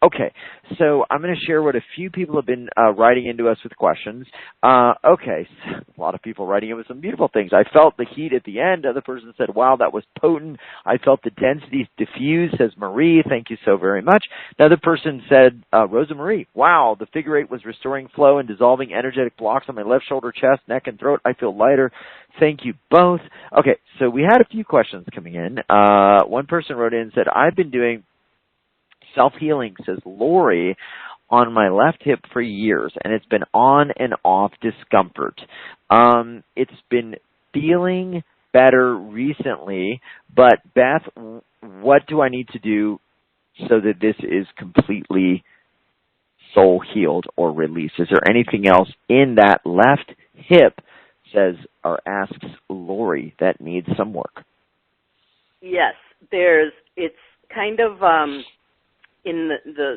Okay, so I'm going to share what a few people have been writing into us with questions. Okay, a lot of people writing in with some beautiful things. I felt the heat at the end. Other person said, wow, that was potent. I felt the density diffuse, says Marie. Thank you so very much. Another person said, Rosa Marie, wow, the figure 8 was restoring flow and dissolving energetic blocks on my left shoulder, chest, neck, and throat. I feel lighter. Thank you both. Okay, so we had a few questions coming in. One person wrote in and said, I've been doing self-healing, says Lori, on my left hip for years, and it's been on and off discomfort. It's been feeling better recently, but Beth, what do I need to do so that this is completely soul healed or released? Is there anything else in that left hip, says or asks Lori, that needs some work? Yes, it's kind of in the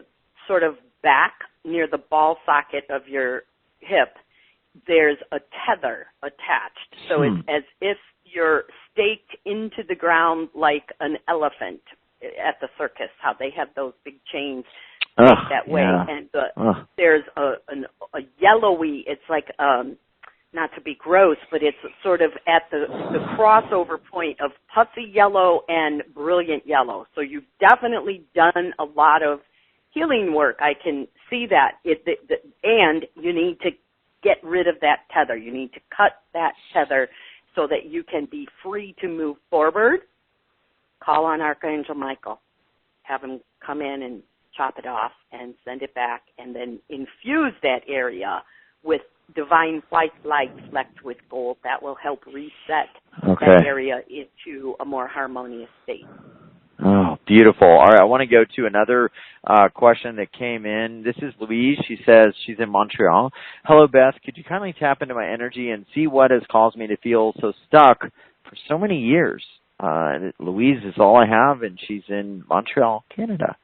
sort of back near the ball socket of your hip, there's a tether attached. So it's as if you're staked into the ground like an elephant at the circus, how they have those big chains that way. Yeah. And there's a yellowy, it's like, not to be gross, but it's sort of at the crossover point of pussy yellow and brilliant yellow. So you've definitely done a lot of healing work. I can see that. And you need to get rid of that tether. You need to cut that tether so that you can be free to move forward. Call on Archangel Michael. Have him come in and chop it off and send it back, and then infuse that area with divine white light flecked with gold. That will help reset that area into a more harmonious state. Oh, beautiful. All right, I want to go to another question that came in. This is Louise. She says she's in Montreal. Hello, Beth. Could you kindly tap into my energy and see what has caused me to feel so stuck for so many years? Louise is all I have, and she's in Montreal, Canada.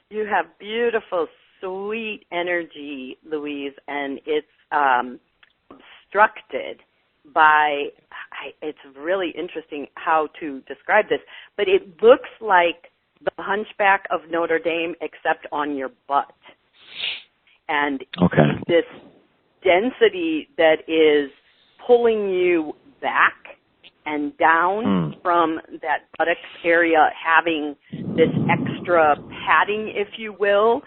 You have beautiful, sweet energy, Louise, and it's obstructed by it's really interesting how to describe this, but it looks like the Hunchback of Notre Dame except on your butt. And this density that is pulling you back and down from that buttocks area, having this extra padding, if you will,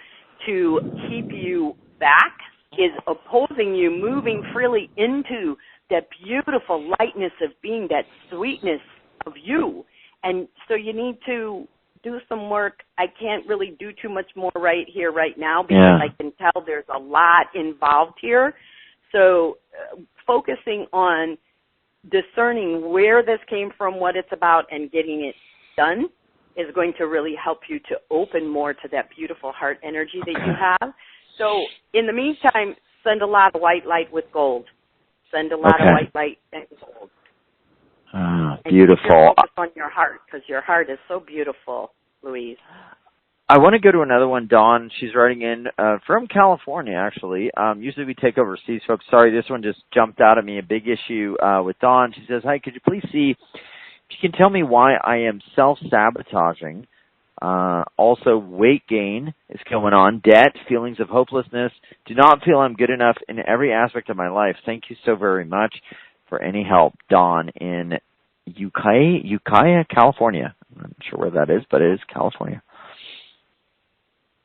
to keep you back, is opposing you moving freely into that beautiful lightness of being, that sweetness of you. And so you need to do some work. I can't really do too much more right here, right now, because I can tell there's a lot involved here. So focusing on discerning where this came from, what it's about, and getting it done is going to really help you to open more to that beautiful heart energy that you have. So in the meantime, send a lot of white light with gold. Send a lot of white light and gold. Beautiful. And focus on your heart, because your heart is so beautiful, Louise. I want to go to another one, Dawn. She's writing in from California, actually. Usually we take overseas folks. Sorry, this one just jumped out at me, a big issue with Dawn. She says, hi, could you please see if you can tell me why I am self-sabotaging? Also, weight gain is going on, debt, feelings of hopelessness. Do not feel I'm good enough in every aspect of my life. Thank you so very much for any help. Dawn in Ukiah, California. I'm not sure where that is, but it is California.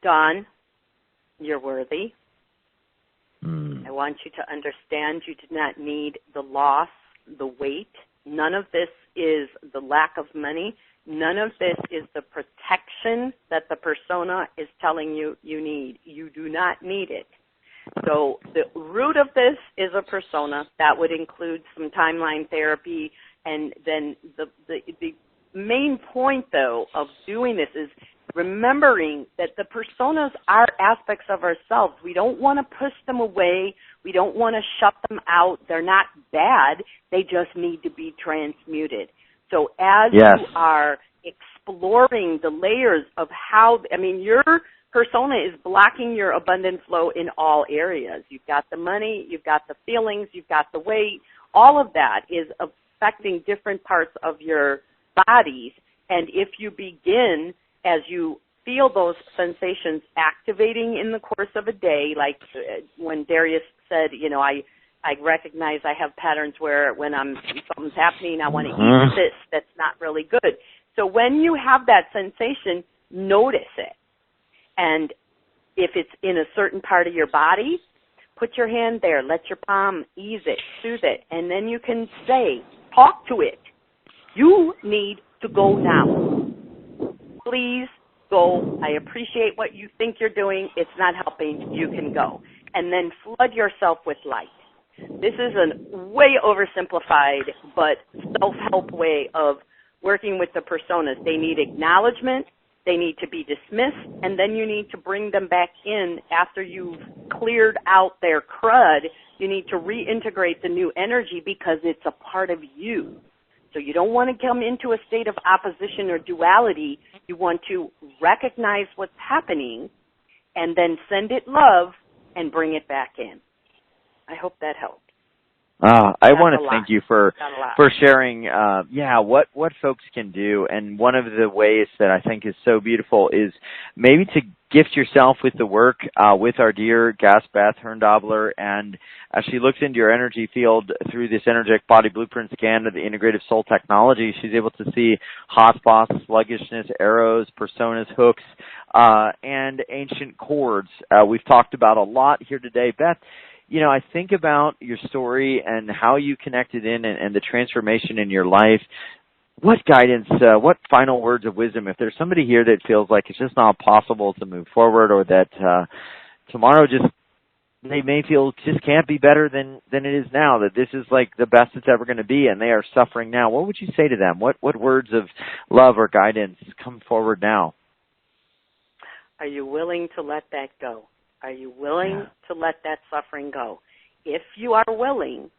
Dawn, you're worthy. I want you to understand you do not need the loss, the weight. None of this is the lack of money. None of this is the protection that the persona is telling you you need. You do not need it. So the root of this is a persona. That would include some timeline therapy. And then the main point, though, of doing this is remembering that the personas are aspects of ourselves. We don't want to push them away. We don't want to shut them out. They're not bad. They just need to be transmuted. So as you are exploring the layers of how, your persona is blocking your abundant flow in all areas. You've got the money, you've got the feelings, you've got the weight. All of that is affecting different parts of your bodies. And if you begin, as you feel those sensations activating in the course of a day, like when Darius said, I recognize I have patterns where when something's happening, I want to eat this. That's not really good. So when you have that sensation, notice it. And if it's in a certain part of your body, put your hand there. Let your palm ease it, soothe it. And then you can say, talk to it. You need to go now. Please go. I appreciate what you think you're doing. It's not helping. You can go. And then flood yourself with light. This is a way oversimplified but self-help way of working with the personas. They need acknowledgement. They need to be dismissed. And then you need to bring them back in after you've cleared out their crud. You need to reintegrate the new energy because it's a part of you. So you don't want to come into a state of opposition or duality. You want to recognize what's happening and then send it love and bring it back in. I hope that helped. I want to thank you for sharing, what folks can do. And one of the ways that I think is so beautiful is maybe to gift yourself with the work with our dear guest, Beth Herndobler. And as she looks into your energy field through this energetic body blueprint scan of the integrative soul technology, she's able to see hotspots, sluggishness, arrows, personas, hooks, and ancient chords. We've talked about a lot here today. Beth, I think about your story and how you connected in and the transformation in your life. What guidance, what final words of wisdom, if there's somebody here that feels like it's just not possible to move forward, or that tomorrow they may feel just can't be better than it is now, that this is like the best it's ever going to be and they are suffering now, what would you say to them? What words of love or guidance come forward now? Are you willing to let that go? Are you willing to let that suffering go? If you are willing,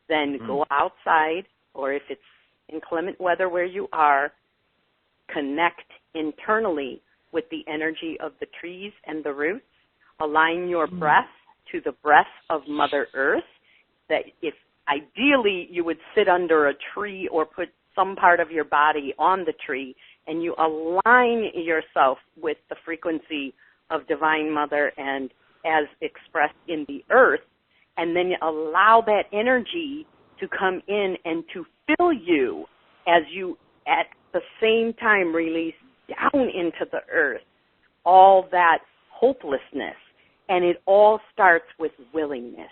then go outside, or if it's inclement weather where you are, connect internally with the energy of the trees and the roots. Align your breath to the breath of Mother Earth. That if ideally you would sit under a tree or put some part of your body on the tree, and you align yourself with the frequency of Divine Mother and as expressed in the earth, and then you allow that energy to come in and to fill you as you at the same time release down into the earth all that hopelessness. And it all starts with willingness.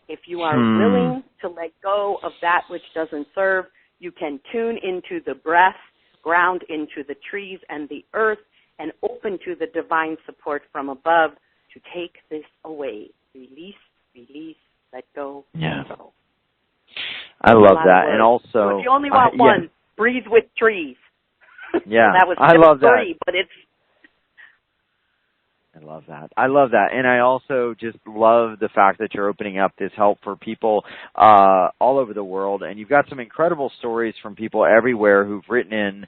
If you are willing to let go of that which doesn't serve, you can tune into the breath, ground into the trees and the earth, and open to the divine support from above to take this away. Release, release, let go, let go. I love that. And also, so if you only want one, breathe with trees. Yeah, that was I love that. 3, but it's... I love that. I love that. And I also just love the fact that you're opening up this help for people all over the world. And you've got some incredible stories from people everywhere who've written in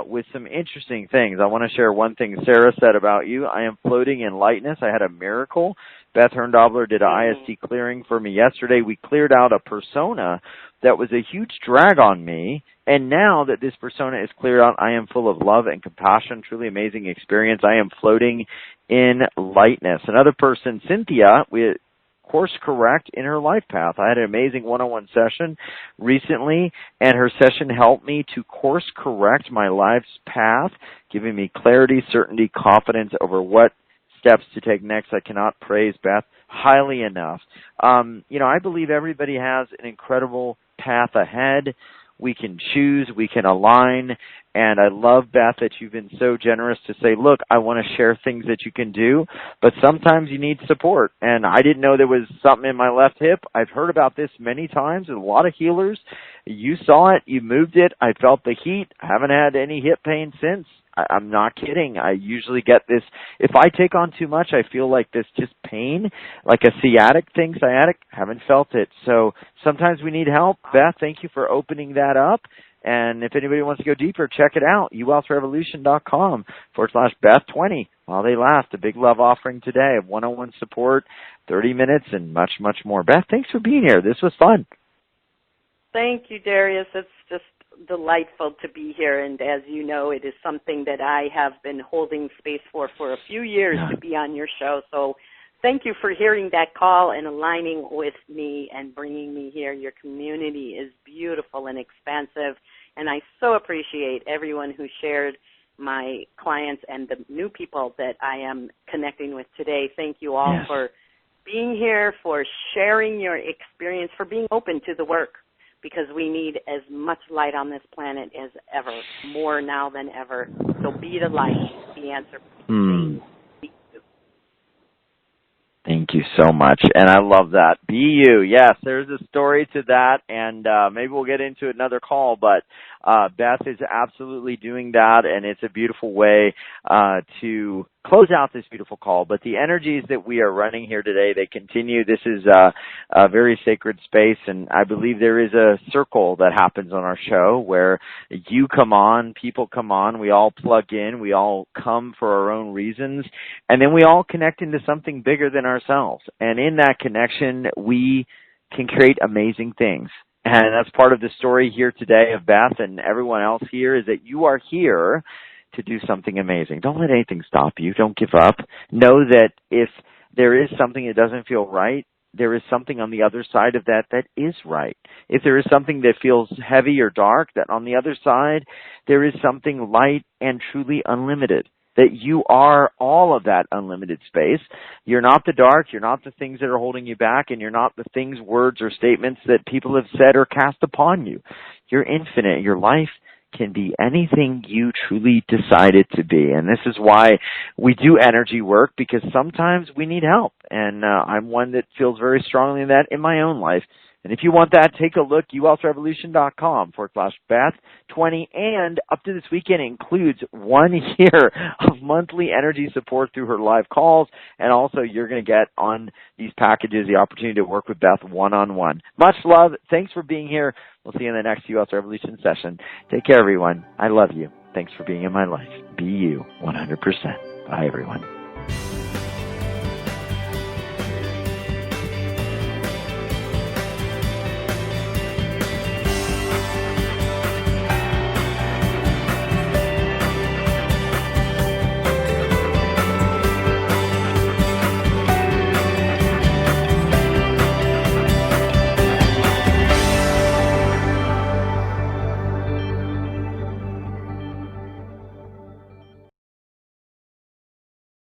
with some interesting things. I want to share one thing Sarah said about you. I am floating in lightness. I had a miracle. Beth Herndobler did an IST clearing for me yesterday. We cleared out a persona that was a huge drag on me. And now that this persona is cleared out, I am full of love and compassion. Truly amazing experience. I am floating in lightness. Another person, Cynthia, we course correct in her life path. I had an amazing one-on-one session recently, and her session helped me to course correct my life's path, giving me clarity, certainty, confidence over what steps to take next. I cannot praise Beth highly enough. I believe everybody has an incredible path ahead. We can choose, we can align, and I love, Beth, that you've been so generous to say, look, I want to share things that you can do, but sometimes you need support, and I didn't know there was something in my left hip. I've heard about this many times with a lot of healers. You saw it, you moved it, I felt the heat, I haven't had any hip pain since. I'm not kidding. I usually get this. If I take on too much, I feel like this just pain, like a sciatic. Haven't felt it. So sometimes we need help. Beth, thank you for opening that up. And if anybody wants to go deeper, check it out. uwealthrevolution.com/Beth20 while they last. A big love offering today of one-on-one support, 30 minutes, and much, much more. Beth, thanks for being here. This was fun. Thank you, Darius. It's just delightful to be here, and as you know, it is something that I have been holding space for a few years to be on your show. So thank you for hearing that call and aligning with me and bringing me here. Your community is beautiful and expansive, and I so appreciate everyone who shared, my clients and the new people that I am connecting with today. Thank you all for being here, for sharing your experience, for being open to the work, because we need as much light on this planet as ever, more now than ever. So be the light, the answer. Thank you so much, and I love that. Be you. Yes, there's a story to that, and maybe we'll get into another call, but Beth is absolutely doing that, and it's a beautiful way to close out this beautiful call. But the energies that we are running here today, they continue. This is a very sacred space, and I believe there is a circle that happens on our show where you come on, people come on, we all plug in, we all come for our own reasons, and then we all connect into something bigger than ourselves. And in that connection, we can create amazing things. And that's part of the story here today of Beth and everyone else here, is that you are here to do something amazing. Don't let anything stop you. Don't give up. Know that if there is something that doesn't feel right, there is something on the other side of that that is right. If there is something that feels heavy or dark, that on the other side, there is something light and truly unlimited. That you are all of that unlimited space. You're not the dark, you're not the things that are holding you back, and you're not the things, words, or statements that people have said or cast upon you. You're infinite. Your life can be anything you truly decide it to be. And this is why we do energy work, because sometimes we need help. And I'm one that feels very strongly in that in my own life. And if you want that, take a look, uwealthrevolution.com/Beth20. And up to this weekend includes 1 year of monthly energy support through her live calls. And also you're going to get on these packages the opportunity to work with Beth one-on-one. Much love. Thanks for being here. We'll see you in the next U Wealth Revolution session. Take care, everyone. I love you. Thanks for being in my life. Be you 100%. Bye, everyone.